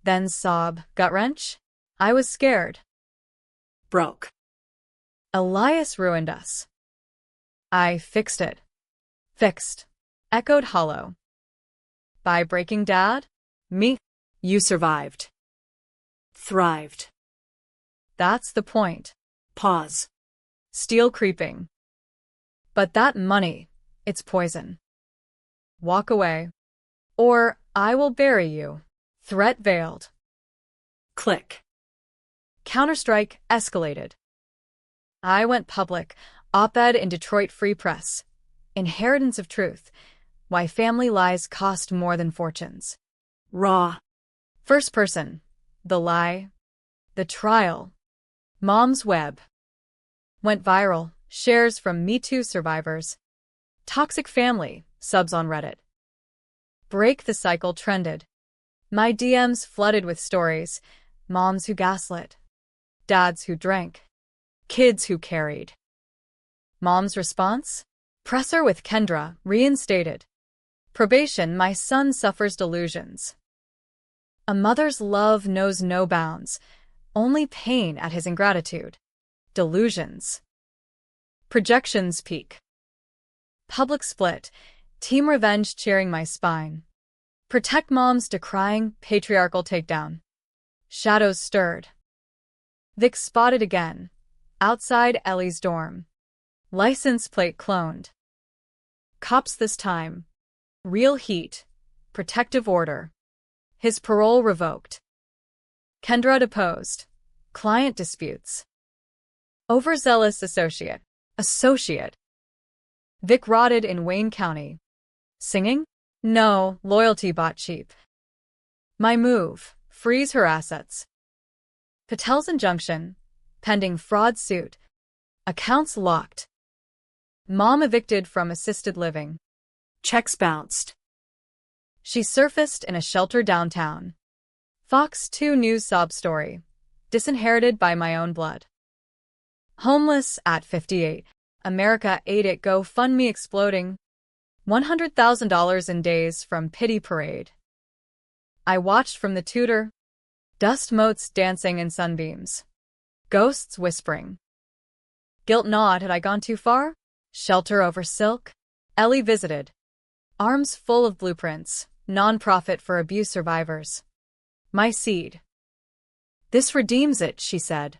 Then sob, gut wrench? I was scared. Broke. Elias ruined us. I fixed it. Fixed. Echoed hollow. By breaking Dad? Me? You survived. Thrived. That's the point. Pause. Steel creeping. But that money, it's poison. Walk away. Or I will bury you. Threat veiled. Click. Counterstrike escalated. I went public. Op-ed in Detroit Free Press. Inheritance of truth. Why family lies cost more than fortunes. Raw. First person. The lie. The trial. Mom's web. Went viral. Shares from Me Too survivors. Toxic family. Subs on Reddit. Break the cycle trended. My DMs flooded with stories. Moms who gaslit. Dads who drank. Kids who carried. Mom's response? Presser with Kendra, reinstated. Probation, my son suffers delusions. A mother's love knows no bounds, only pain at his ingratitude. Delusions. Projections peak. Public split, team revenge cheering my spine. Protect moms decrying patriarchal takedown. Shadows stirred. Vic spotted again. Outside Ellie's dorm. License plate cloned. Cops this time. Real heat. Protective order. His parole revoked. Kendra deposed. Client disputes. Overzealous associate. Associate. Vic rotted in Wayne County. Singing? No, loyalty bought cheap. My move. Freeze her assets. Patel's injunction. Pending fraud suit. Accounts locked. Mom evicted from assisted living. Checks bounced. She surfaced in a shelter downtown. Fox 2 News sob story. Disinherited by my own blood. Homeless at 58. America ate it GoFundMe exploding. $100,000 in days from pity parade. I watched from the tutor. Dust motes dancing in sunbeams. Ghosts whispering. Guilt gnawed, had I gone too far? Shelter over silk? Ellie visited. Arms full of blueprints, non-profit for abuse survivors. My seed. This redeems it, she said.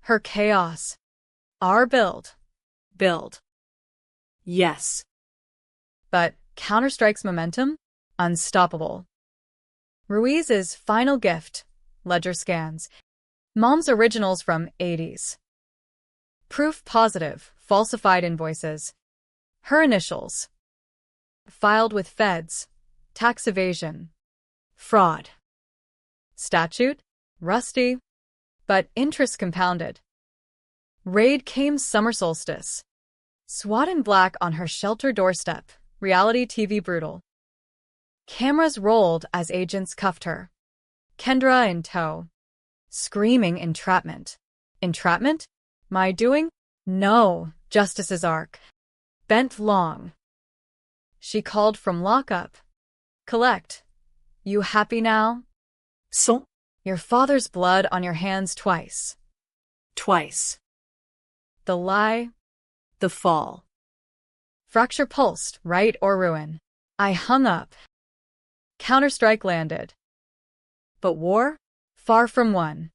Her chaos. Our build. Build. Yes. But Counterstrike's momentum? Unstoppable. Ruiz's final gift. Ledger scans. Mom's originals from 80s. Proof positive. Falsified invoices. Her initials. Filed with feds. Tax evasion. Fraud. Statute? Rusty. But interest compounded. Raid came summer solstice. SWAT in black on her shelter doorstep. Reality TV brutal. Cameras rolled as agents cuffed her. Kendra in tow. Screaming entrapment. Entrapment? My doing? No, Justice's arc. Bent long. She called from lockup. Collect. You happy now? So? Your father's blood on your hands twice. Twice. The lie. The fall. Fracture pulsed, right or ruin. I hung up. Counterstrike landed. But war? Far from won.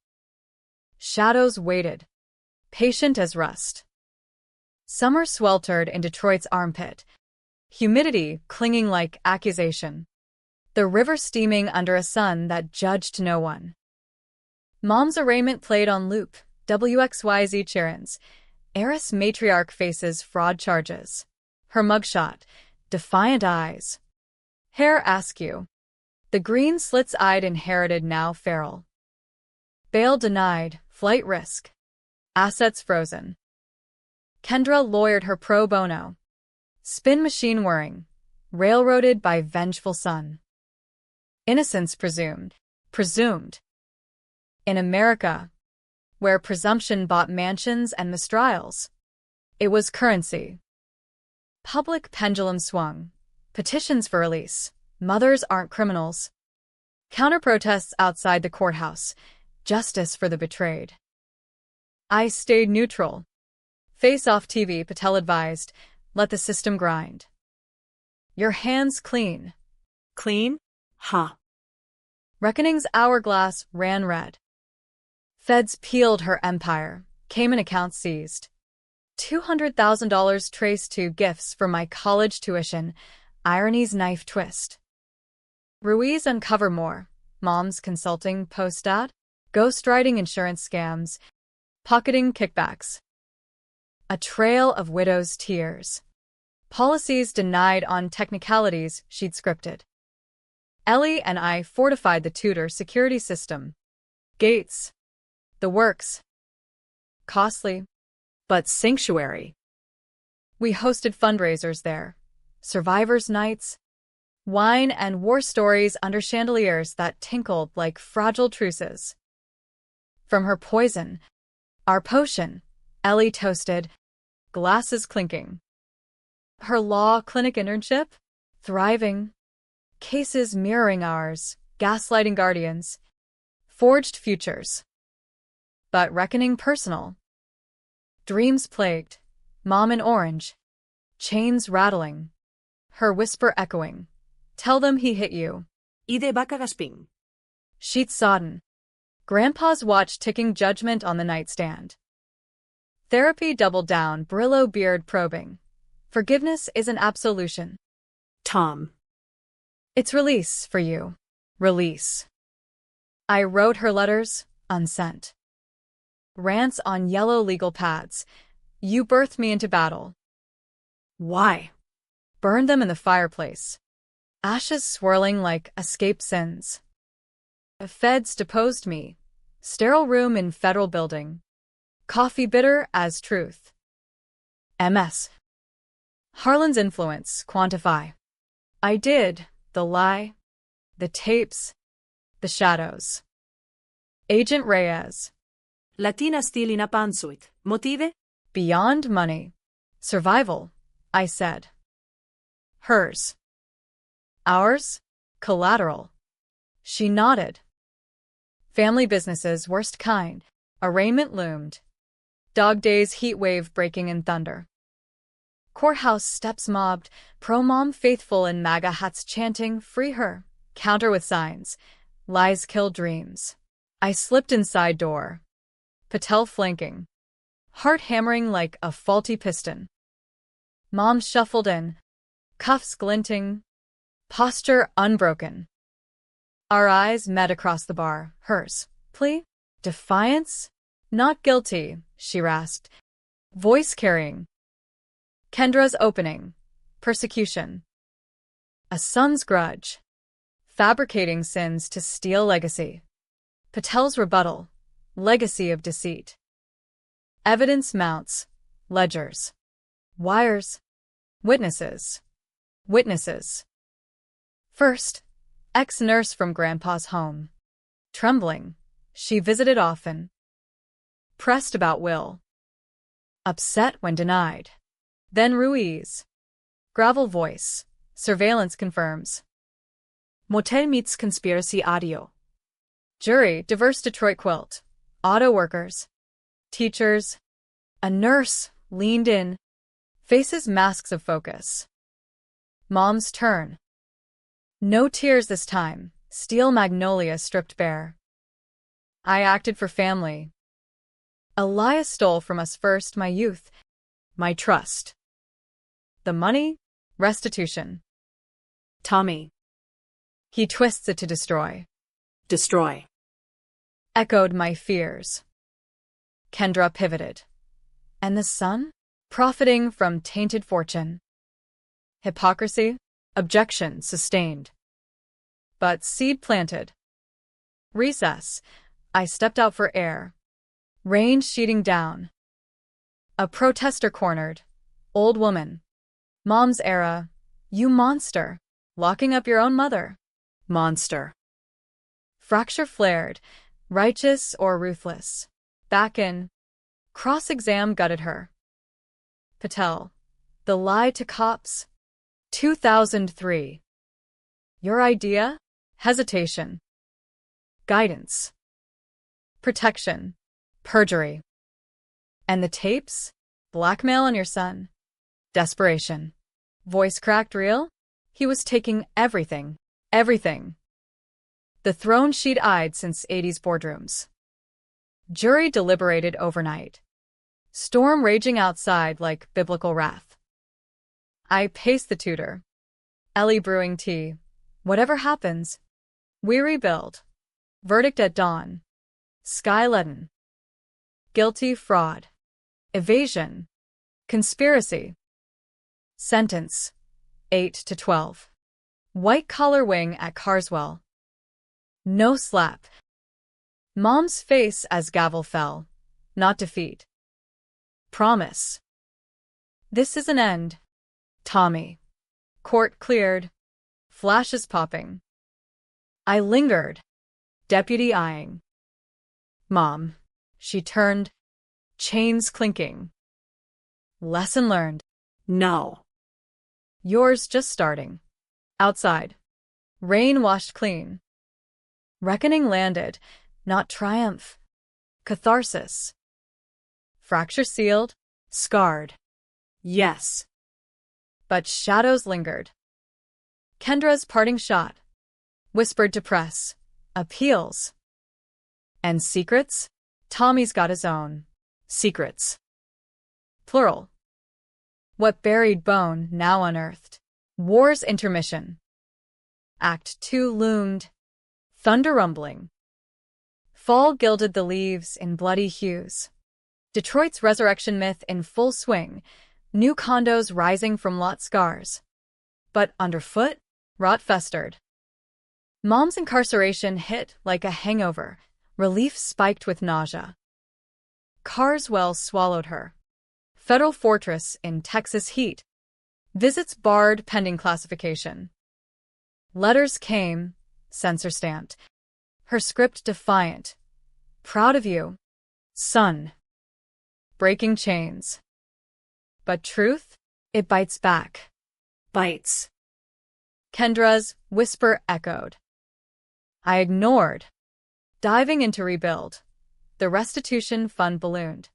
Shadows waited. Patient as rust. Summer sweltered in Detroit's armpit. Humidity clinging like accusation. The river steaming under a sun that judged no one. Mom's arraignment played on loop. WXYZ cheerins. Heiress matriarch faces fraud charges. Her mugshot. Defiant eyes. Hair askew. The green slits-eyed inherited now feral. Bail denied. Flight risk. Assets frozen. Kendra lawyered her pro bono. Spin machine whirring. Railroaded by vengeful son. Innocence presumed. Presumed. In America, where presumption bought mansions and mistrials, it was currency. Public pendulum swung. Petitions for release. Mothers aren't criminals. Counter-protests outside the courthouse. Justice for the betrayed. I stayed neutral. Face off TV, Patel advised. Let the system grind. Your hands clean. Clean? Ha. Reckoning's hourglass ran red. Feds peeled her empire. Cayman accounts seized. $200,000 traced to gifts for my college tuition. Irony's knife twist. Ruiz uncover more. Mom's consulting post-stat, ghostwriting insurance scams, pocketing kickbacks. A trail of widow's tears. Policies denied on technicalities she'd scripted. Ellie and I fortified the tutor security system. Gates. The works. Costly, but sanctuary. We hosted fundraisers there, survivors' nights, wine and war stories under chandeliers that tinkled like fragile truces. From her poison, our potion, Ellie toasted, glasses clinking. Her law clinic internship, thriving. Cases mirroring ours, gaslighting guardians, forged futures. But reckoning personal. Dreams plagued, Mom in orange, chains rattling, her whisper echoing. Tell them he hit you. Ide baka gasping. Sheets sodden. Grandpa's watch ticking judgment on the nightstand. Therapy doubled down, Brillo beard probing. Forgiveness is an absolution. Tom. It's release for you. Release. I wrote her letters, unsent. Rants on yellow legal pads. You birthed me into battle. Why? Burned them in the fireplace. Ashes swirling like escaped sins. Feds deposed me. Sterile room in federal building. Coffee bitter as truth. MS. Harlan's influence, quantify. I did, the lie, the tapes, the shadows. Agent Reyes. Latina stili na pansuit. Motive? Beyond money. Survival, I said. Hers. Ours? Collateral. She nodded. Family businesses, worst kind. Arraignment loomed. Dog days, heat wave breaking in thunder. Courthouse steps mobbed, pro-mom faithful in MAGA hats chanting, free her, counter with signs. Lies kill dreams. I slipped inside door. Patel flanking. Heart hammering like a faulty piston. Mom shuffled in. Cuffs glinting. Posture unbroken. Our eyes met across the bar. Hers. Plea? Defiance? Not guilty, she rasped. Voice carrying. Kendra's opening. Persecution. A son's grudge. Fabricating sins to steal legacy. Patel's rebuttal. Legacy of deceit. Evidence mounts. Ledgers. Wires. Witnesses. Witnesses. First, ex-nurse from Grandpa's home. Trembling, she visited often. Pressed about will. Upset when denied. Then Ruiz. Gravel voice. Surveillance confirms. Motel meets conspiracy audio. Jury, diverse Detroit quilt. Auto workers. Teachers. A nurse leaned in. Faces masks of focus. Mom's turn. No tears this time. Steel magnolia stripped bare. I acted for family. Elias stole from us first my youth, my trust. The money? Restitution. Tommy. He twists it to destroy. Destroy. Echoed my fears. Kendra pivoted. And the son? Profiting from tainted fortune. Hypocrisy? Objection sustained. But seed planted. Recess. I stepped out for air. Rain sheeting down. A protester cornered. Old woman. Mom's era. You monster. Locking up your own mother. Monster. Fracture flared. Righteous or ruthless. Back in. Cross-exam gutted her. Patel. The lie to cops. 2003. Your idea? Hesitation. Guidance. Protection. Perjury. And the tapes? Blackmail on your son. Desperation. Voice cracked real? He was taking everything. Everything. The throne she'd eyed since 80s boardrooms. Jury deliberated overnight. Storm raging outside like biblical wrath. I paced the tutor. Ellie brewing tea. Whatever happens, we rebuild. Verdict at dawn. Sky leaden. Guilty fraud. Evasion. Conspiracy. Sentence: 8 to 12. White collar wing at Carswell. No slap. Mom's face as gavel fell. Not defeat. Promise. This is an end. Tommy. Court cleared. Flashes popping. I lingered. Deputy eyeing. Mom. She turned. Chains clinking. Lesson learned. No. Yours just starting. Outside. Rain washed clean. Reckoning landed. Not triumph. Catharsis. Fracture sealed. Scarred. Yes. But shadows lingered. Kendra's parting shot. Whispered to press. Appeals. And secrets? Tommy's got his own. Secrets. Plural. What buried bone now unearthed. War's intermission. Act 2 loomed. Thunder rumbling. Fall gilded the leaves in bloody hues. Detroit's resurrection myth in full swing. New condos rising from lot scars. But underfoot, rot festered. Mom's incarceration hit like a hangover. Relief spiked with nausea. Carswell swallowed her. Federal fortress in Texas heat. Visits barred pending classification. Letters came, censor-stamped. Her script defiant. Proud of you, son. Breaking chains. But truth? It bites back. Bites. Kendra's whisper echoed. I ignored. Diving into rebuild. The restitution fund ballooned.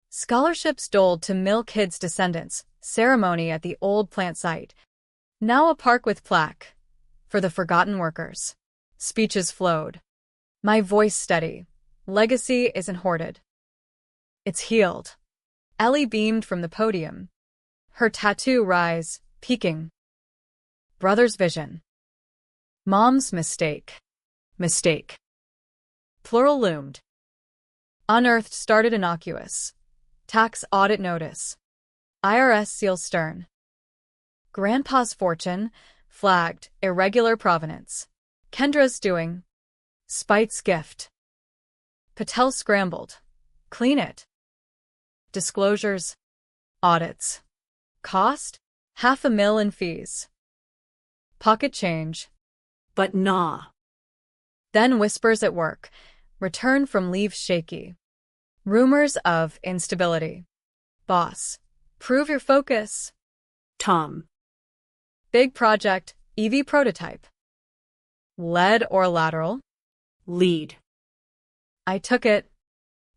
Scholarships doled to mill kids' descendants. Ceremony at the old plant site. Now a park with plaque. For the forgotten workers. Speeches flowed. My voice steady. Legacy isn't hoarded. It's healed. Ellie beamed from the podium. Her tattoo rise, peaking. Brother's vision. Mom's mistake. Mistake. Plural loomed. Unearthed started innocuous. Tax audit notice. IRS seal stern. Grandpa's fortune, flagged, irregular provenance. Kendra's doing. Spite's gift. Patel scrambled. Clean it. Disclosures. Audits. Cost? $500,000 in fees. Pocket change. But nah. Then whispers at work. Return from leave shaky. Rumors of instability. Boss. Prove your focus. Tom. Big project, EV prototype. Lead or lateral? Lead. I took it,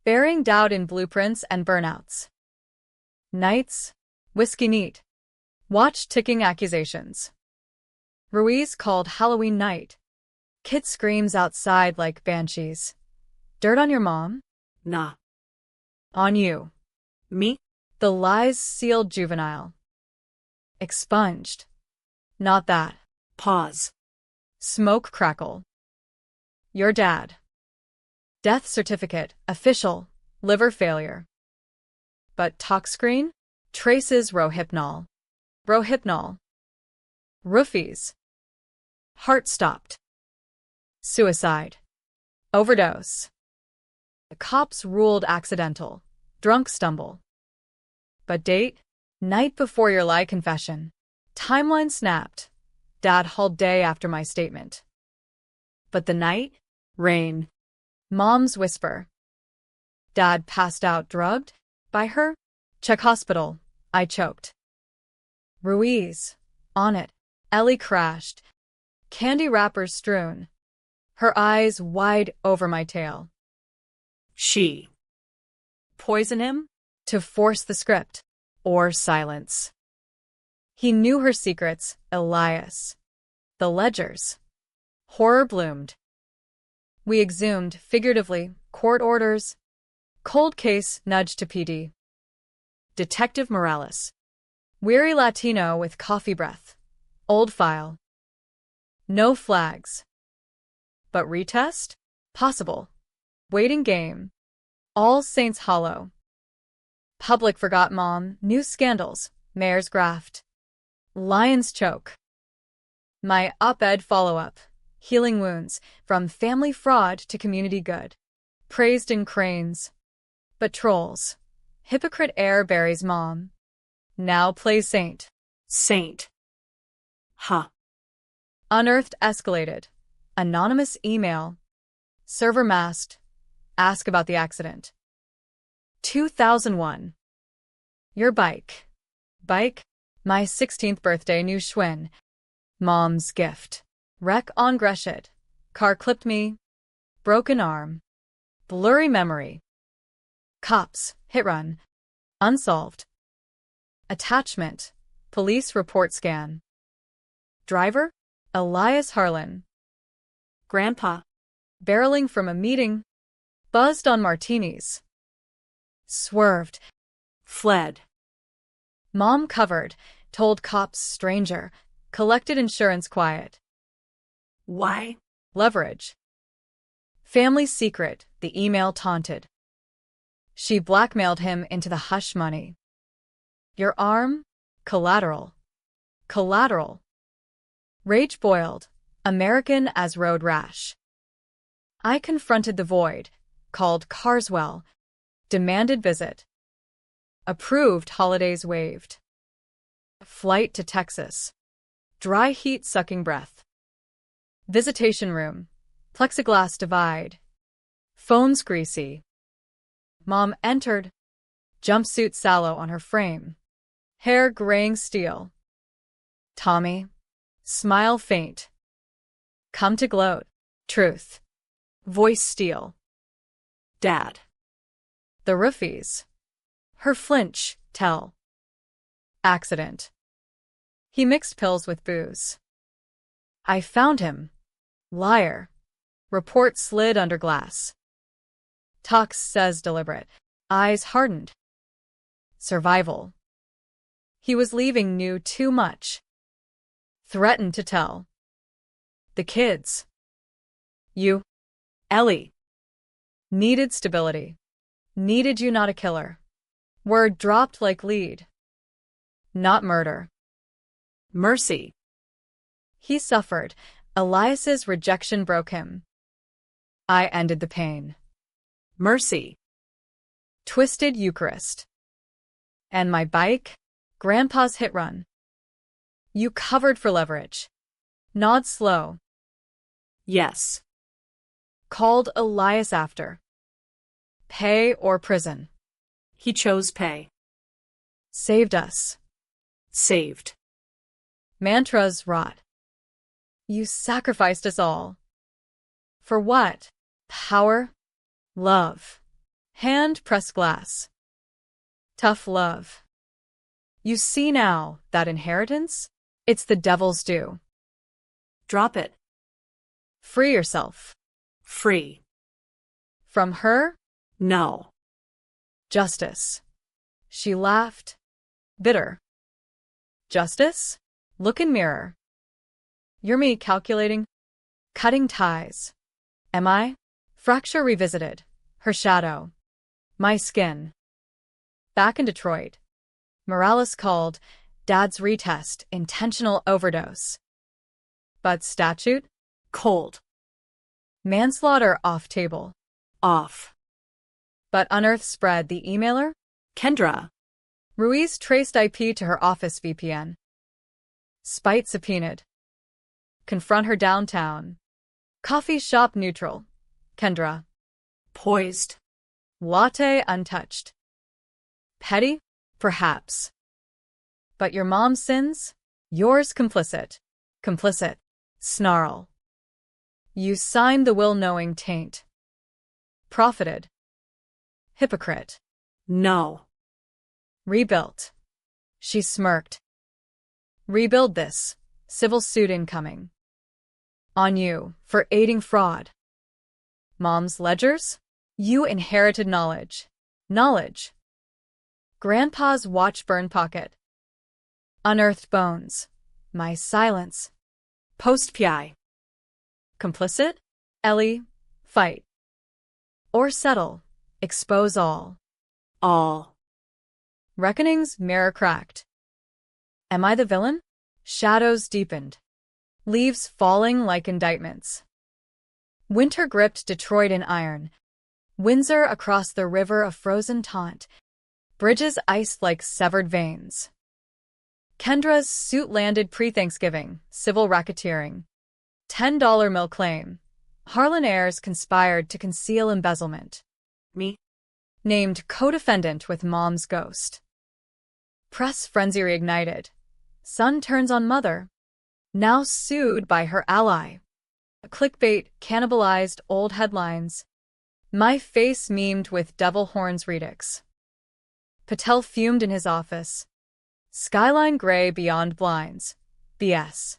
bearing doubt in blueprints and burnouts. Nights, whiskey neat. Watched ticking accusations. Ruiz called Halloween night. Kid screams outside like banshees. Dirt on your mom? Nah. On you. Me? The lies sealed juvenile. Expunged. Not that. Pause. Smoke crackle. Your dad. Death certificate, official, liver failure. But talk screen? Traces Rohypnol. Rohypnol. Roofies. Heart stopped. Suicide. Overdose. The cops ruled accidental. Drunk stumble. But date? Night before your lie confession. Timeline snapped. Dad hauled day after my statement. But the night? Rain. Mom's whisper. Dad passed out drugged? By her? Check hospital. I choked. Ruiz. On it. Ellie crashed. Candy wrappers strewn. Her eyes wide over my tail. She. Poison him? To force the script. Or silence. He knew her secrets, Elias. The ledgers. Horror bloomed. We exhumed, figuratively, court orders. Cold case nudged to PD. Detective Morales. Weary Latino with coffee breath. Old file. No flags. But retest? Possible. Waiting game. All Saints Hollow. Public forgot mom. New scandals. Mayor's graft. Lion's choke. My op-ed follow-up. Healing wounds. From family fraud to community good. Praised in cranes. But trolls. Hypocrite heir buries mom. Now plays saint. Saint. Huh. Unearthed escalated. Anonymous email. Server masked. Ask about the accident. 2001. Your bike. Bike? My 16th birthday new Schwinn. Mom's gift. Wreck on Greshit. Car clipped me. Broken arm. Blurry memory. Cops. Hit run. Unsolved. Attachment. Police report scan. Driver? Elias Harlan. Grandpa. Barreling from a meeting. Buzzed on martinis. Swerved. Fled. Mom covered. Told cops stranger. Collected insurance quiet. Why? Leverage. Family secret, the email taunted. She blackmailed him into the hush money. Your arm? Collateral. Collateral. Rage boiled. American as road rash. I confronted the void. Called Carswell. Demanded visit. Approved holidays waived. Flight to Texas. Dry heat sucking breath. Visitation room. Plexiglass divide. Phones greasy. Mom entered. Jumpsuit sallow on her frame. Hair graying steel. Tommy. Smile faint. Come to gloat. Truth. Voice steel. Dad. The roofies. Her flinch. Tell. Accident. He mixed pills with booze. I found him. Liar. Report slid under glass. Talks says deliberate. Eyes hardened. Survival. He was leaving knew too much. Threatened to tell. The kids. You. Ellie. Needed stability. Needed you, not a killer. Word dropped like lead. Not murder. Mercy. He suffered. Elias's rejection broke him. I ended the pain. Mercy. Twisted Eucharist. And my bike? Grandpa's hit run. You covered for leverage. Nod slow. Yes. Called Elias after. Pay or prison. He chose pay. Saved us. Saved. Mantras rot. You sacrificed us all. For what? Power? Love. Hand press glass. Tough love. You see now, that inheritance? It's the devil's due. Drop it. Free yourself. Free. From her? No. Justice. She laughed. Bitter. Justice? Look in mirror. You're me calculating. Cutting ties. Am I? Fracture revisited. Her shadow. My skin. Back in Detroit. Morales called. Dad's retest. Intentional overdose. But statute? Cold. Manslaughter off table. Off. But unearthed spread the emailer? Kendra. Ruiz traced IP to her office VPN. Spite subpoenaed. Confront her downtown. Coffee shop neutral. Kendra. Poised. Latte untouched. Petty? Perhaps. But your mom's sins? Yours complicit. Complicit. Snarl. You signed the will knowing taint. Profited. Hypocrite. No. Rebuilt. She smirked. Rebuild this. Civil suit incoming. On you, for aiding fraud. Mom's ledgers? You inherited knowledge. Knowledge. Grandpa's watch burn pocket. Unearthed bones. My silence. Post PI. Complicit? Ellie. Fight. Or settle. Expose all. All. Reckoning's mirror cracked. Am I the villain? Shadows deepened. Leaves falling like indictments. Winter gripped Detroit in iron. Windsor across the river a frozen taunt. Bridges iced like severed veins. Kendra's suit landed pre-Thanksgiving, civil racketeering. $10 mill claim. Harlan heirs conspired to conceal embezzlement. Me? Named co-defendant with mom's ghost. Press frenzy reignited. Son turns on mother. Now sued by her ally. Clickbait cannibalized old headlines. My face memed with devil horns redux. Patel fumed in his office. Skyline gray beyond blinds. BS.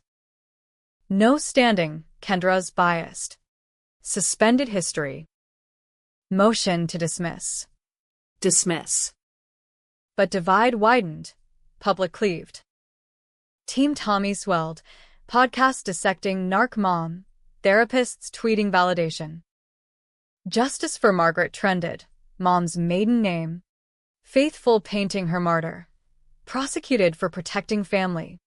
No standing, Kendra's biased. Suspended history. Motion to dismiss. Dismiss. But divide widened. Public cleaved. Team Tommy swelled. Podcast dissecting narc mom. Therapists tweeting validation. Justice for Margaret trended. Mom's maiden name. Faithful painting her martyr. Prosecuted for protecting family.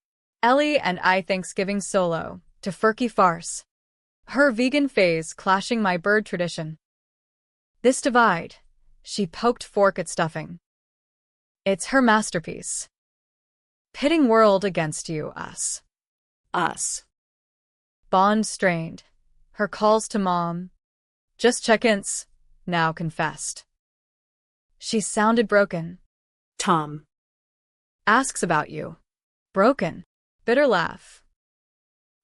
Ellie and I Thanksgiving solo. Tofurkey farce. Her vegan phase clashing my bird tradition. This divide. She poked fork at stuffing. It's her masterpiece. Pitting world against you, us. Us. Bond strained. Her calls to mom. Just check-ins. Now confessed. She sounded broken. Tom. Asks about you. Broken. Bitter laugh.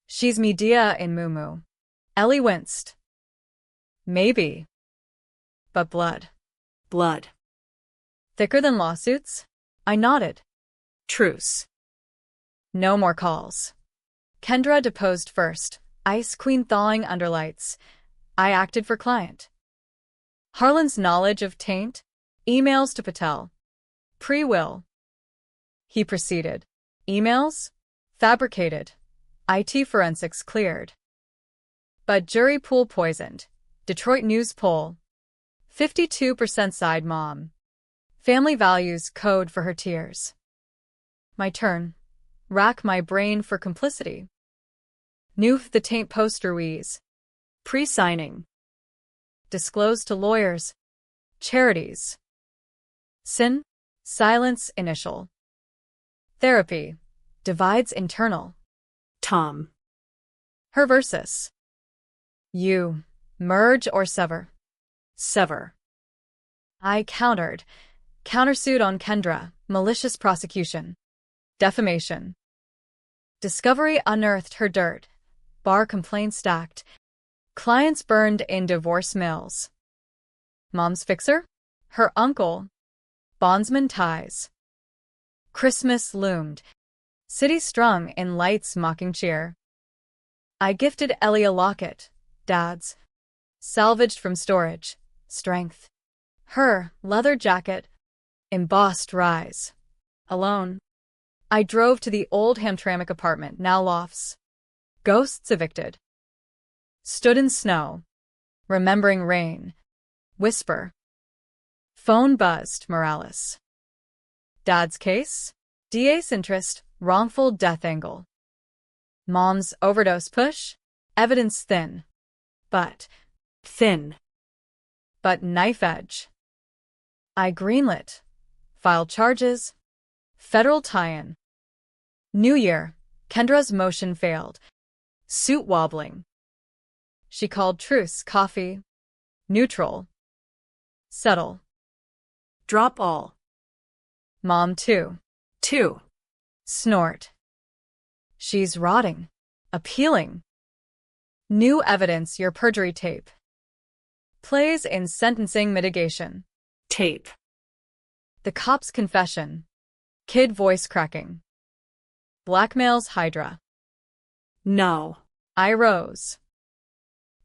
She's media in Moo. Ellie winced. Maybe. But blood. Blood. Thicker than lawsuits? I nodded. Truce. No more calls. Kendra deposed first. Ice Queen thawing under lights. I acted for client. Harlan's knowledge of taint? Emails to Patel. Pre-will. He proceeded. Emails? Fabricated. IT forensics cleared. But jury pool poisoned. Detroit News poll. 52% side mom. Family values code for her tears. My turn. Rack my brain for complicity. Knew the taint poster wheeze. Pre-signing. Disclosed to lawyers. Charities. Sin. Silence initial. Therapy. Divides internal. Tom. Her versus. You. Merge or sever. Sever. I countered. Countersued on Kendra. Malicious prosecution. Defamation. Discovery unearthed her dirt. Bar complaint stacked. Clients burned in divorce mills. Mom's fixer? Her uncle. Bondsman ties. Christmas loomed. City strung in lights mocking cheer. I gifted Ellie a locket. Dad's. Salvaged from storage. Strength. Her leather jacket. Embossed rise. Alone. I drove to the old Hamtramck apartment, now lofts. Ghosts evicted. Stood in snow. Remembering rain. Whisper. Phone buzzed, Morales. Dad's case? DA's interest, wrongful death angle. Mom's overdose push? Evidence thin. But Thin. But knife edge. I greenlit. Filed charges. Federal tie-in. New Year. Kendra's motion failed. Suit wobbling. She called truce, coffee. Neutral. Settle. Drop all. Mom too. Two. Snort. She's rotting. Appealing. New evidence your perjury tape. Plays in sentencing mitigation. Tape. The cop's confession. Kid voice cracking. Blackmails Hydra. No. I rose.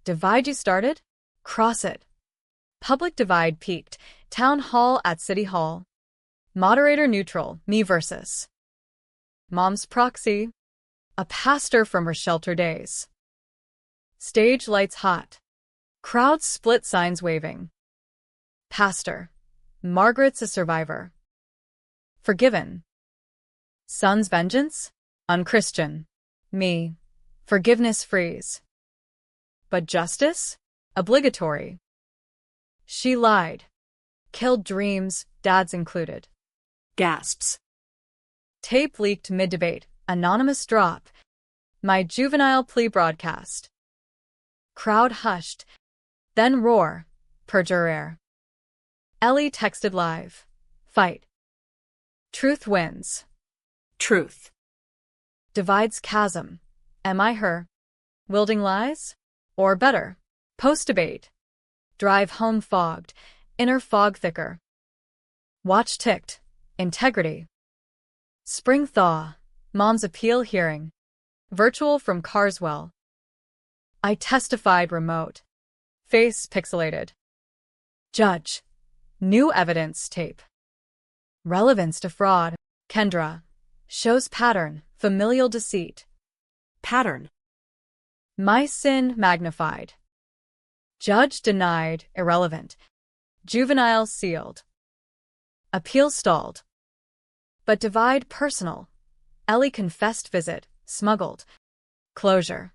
Divide you started? Cross it. Public divide peaked. Town hall at City Hall. Moderator neutral, me versus. Mom's proxy. A pastor from her shelter days. Stage lights hot. Crowds split signs waving. Pastor. Margaret's a survivor. Forgiven. Son's vengeance? Unchristian. Me. Forgiveness freeze. But justice? Obligatory. She lied. Killed dreams, dad's included. Gasps. Tape leaked mid-debate. Anonymous drop. My juvenile plea broadcast. Crowd hushed. Then roar. Perjurere. Ellie texted live. Fight. Truth wins. Truth. Divides chasm. Am I her? Wielding lies? Or better, post-debate. Drive home fogged. Inner fog thicker. Watch ticked. Integrity. Spring thaw. Mom's appeal hearing. Virtual from Carswell. I testified remote. Face pixelated. Judge. New evidence tape. Relevance to fraud. Kendra. Shows pattern. Familial deceit. Pattern. My sin magnified. Judge denied. Irrelevant. Juvenile sealed. Appeal stalled. But divide personal. Ellie confessed visit. Smuggled. Closure.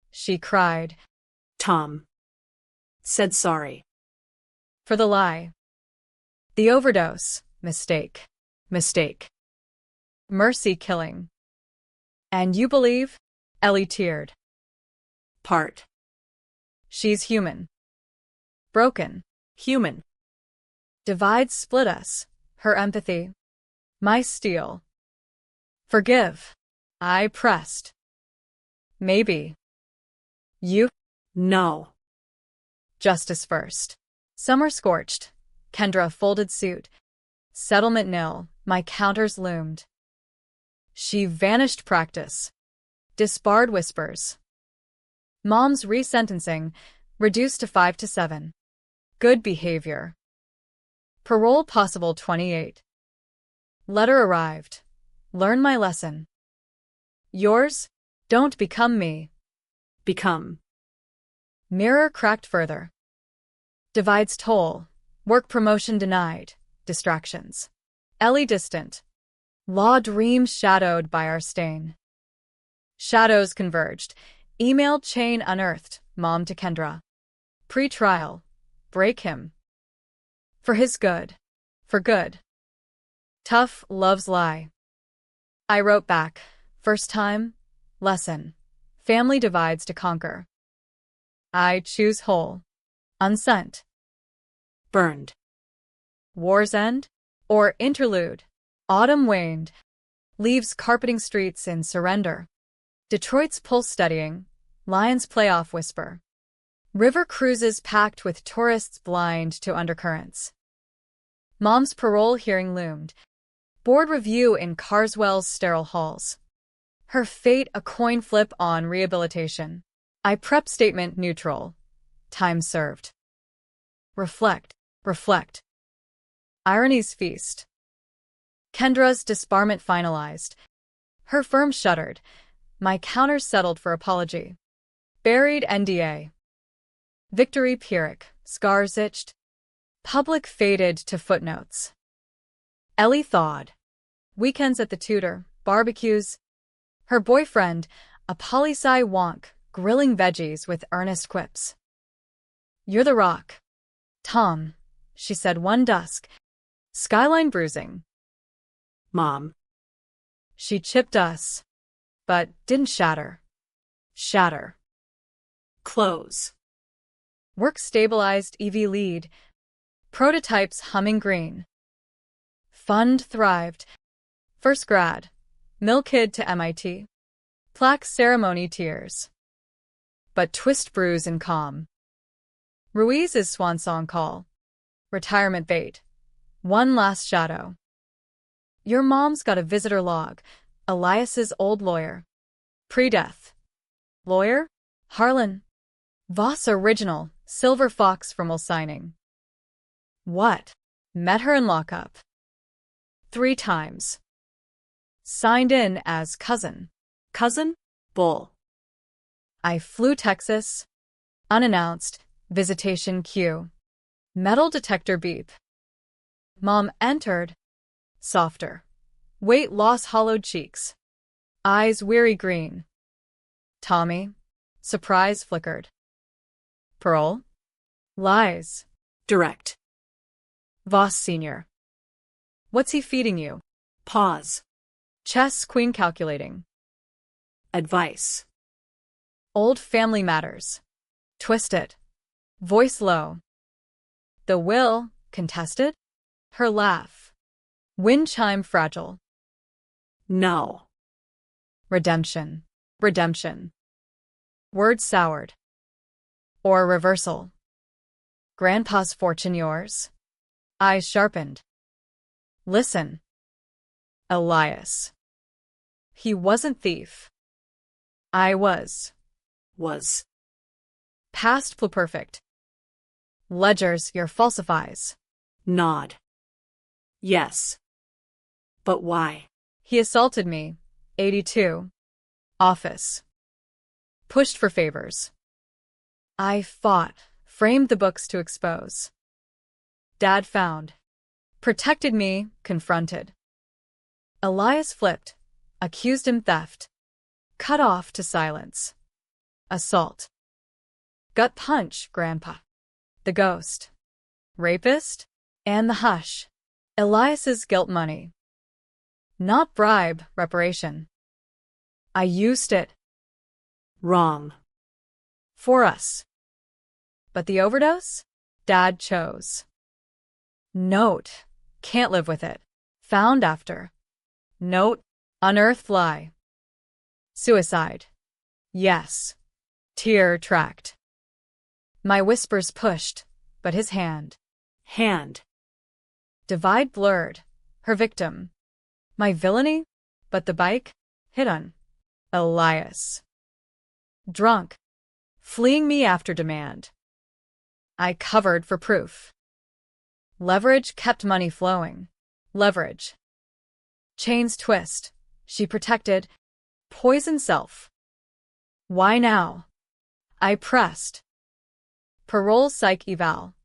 She cried. Tom. Said sorry. For the lie. The overdose. Mistake. Mistake. Mercy killing. And you believe? Ellie teared. Part. She's human. Broken. Human. Divide split us. Her empathy. My steel. Forgive. I pressed. Maybe. You? No. Justice first. Summer scorched. Kendra folded suit. Settlement nil. My counters loomed. She vanished practice. Disbarred whispers. Mom's resentencing. Reduced to 5 to 7. Good behavior. Parole possible 28. Letter arrived. Learn my lesson. Yours? Don't become me. Become. Mirror cracked further. Divides toll. Work promotion denied. Distractions. Ellie distant. Law dream shadowed by our stain. Shadows converged. Email chain unearthed. Mom to Kendra. Pre-trial. Break him. For his good. For good. Tough loves lie. I wrote back. First time. Lesson. Family divides to conquer. I choose whole. Unsent. Burned. War's end? Or interlude. Autumn waned. Leaves carpeting streets in surrender. Detroit's pulse steadying. Lions playoff whisper. River cruises packed with tourists blind to undercurrents. Mom's parole hearing loomed. Board review in Carswell's sterile halls. Her fate a coin flip on rehabilitation. I prep statement neutral. Time served. Reflect. Reflect. Irony's feast. Kendra's disbarment finalized. Her firm shuddered. My counters settled for apology. Buried NDA. Victory Pyrrhic. Scars itched. Public faded to footnotes. Ellie thawed. Weekends at the tutor. Barbecues. Her boyfriend, a poli-sci wonk, grilling veggies with earnest quips. You're the rock. Tom, she said one dusk. Skyline bruising. Mom. She chipped us, but didn't shatter. Shatter. Close. Work stabilized EV lead. Prototypes humming green. Fund thrived. First grad. Mill kid to MIT. Plaque ceremony tears. But twist bruise in calm. Ruiz's swan song call. Retirement bait. One last shadow. Your mom's got a visitor log. Elias's old lawyer. Pre-death. Lawyer? Harlan. Voss original. Silver fox from signing. What? Met her in lockup. 3 times. Signed in as cousin. Cousin? Bull. I flew Texas. Unannounced. Visitation queue. Metal detector beep. Mom entered. Softer. Weight loss hollowed cheeks. Eyes weary green. Tommy. Surprise flickered. Pearl. Lies. Direct. Voss Sr. What's he feeding you? Pause. Chess queen calculating. Advice. Old family matters. Twist it. Voice low. The will, contested? Her laugh. Wind chime fragile. No. Redemption. Redemption. Word soured. Or reversal. Grandpa's fortune yours? Eyes sharpened. Listen. Elias. He wasn't thief. I was. Was. Past pluperfect. Ledgers your falsifies. Nod. Yes. But why? He assaulted me. 82. Office. Pushed for favors. I fought, framed the books to expose. Dad found. Protected me, confronted. Elias flipped, accused him theft. Cut off to silence. Assault. Gut punch, Grandpa. The ghost. Rapist? And the hush. Elias's guilt money. Not bribe, reparation. I used it. Wrong. For us. But the overdose? Dad chose. Note. Can't live with it. Found after. Note. Unearthed lie. Suicide. Yes. Tear tracked. My whispers pushed, but his hand. Hand. Divide blurred. Her victim. My villainy? But the bike? Hit on. Elias. Drunk. Fleeing me after demand. I covered for proof. Leverage kept money flowing. Leverage. Chains twist. She protected. Poison self. Why now? I pressed. Parole psych eval.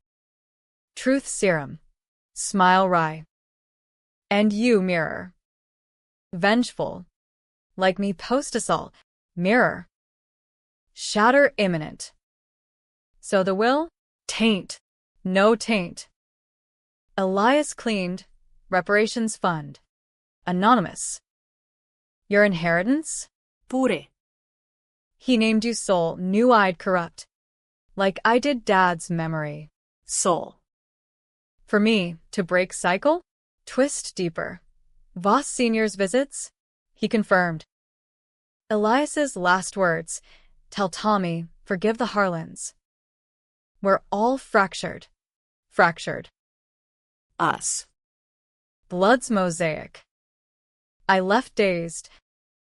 Truth serum. Smile wry. And you mirror. Vengeful. Like me post-assault. Mirror. Shatter imminent. So the will? Taint. No taint. Elias cleaned. Reparations fund. Anonymous. Your inheritance? Pure. He named you soul, new-eyed corrupt. Like I did Dad's memory. Soul. For me, to break cycle? Twist deeper. Voss Sr.'s visits? He confirmed. Elias's last words. Tell Tommy, forgive the Harlans. We're all fractured. Fractured. Us. Blood's mosaic. I left dazed.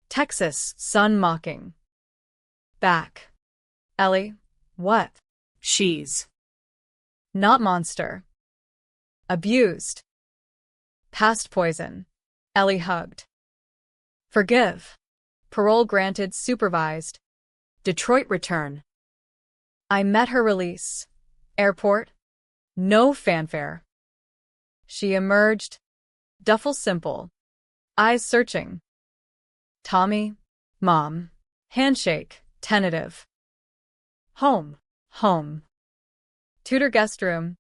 Texas, sun mocking. Back. Ellie, what? She's. Not monster. Abused. Past poison. Ellie hugged. Forgive. Parole granted supervised. Detroit return. I met her release. Airport. No fanfare. She emerged. Duffel simple. Eyes searching. Tommy. Mom. Handshake. Tentative. Home. Home. Tutor guest room.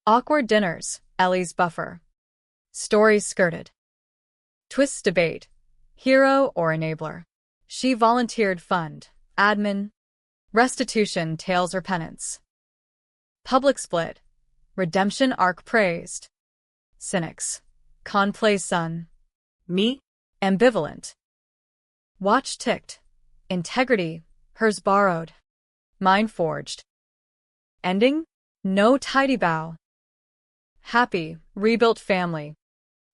Awkward dinners. Ellie's buffer. Stories skirted. Twists debate. Hero or enabler. She volunteered fund. Admin. Restitution tales or penance. Public split. Redemption arc praised. Cynics. Conclave son. Me? Ambivalent. Watch ticked. Integrity. Hers borrowed. Mine forged. Ending? No tidy bow. Happy, rebuilt family.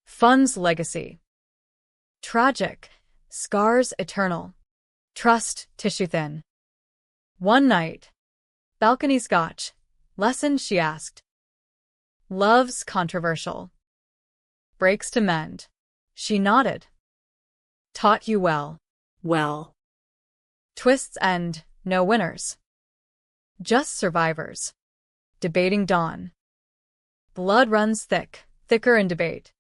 Fun's legacy. Tragic. Scars eternal. Trust tissue thin. One night. Balcony scotch. Lesson she asked. Love's controversial. Breaks to mend. She nodded. Taught you well. Well. Twists end, no winners. Just survivors. Debating dawn. Blood runs thick, thicker in debate.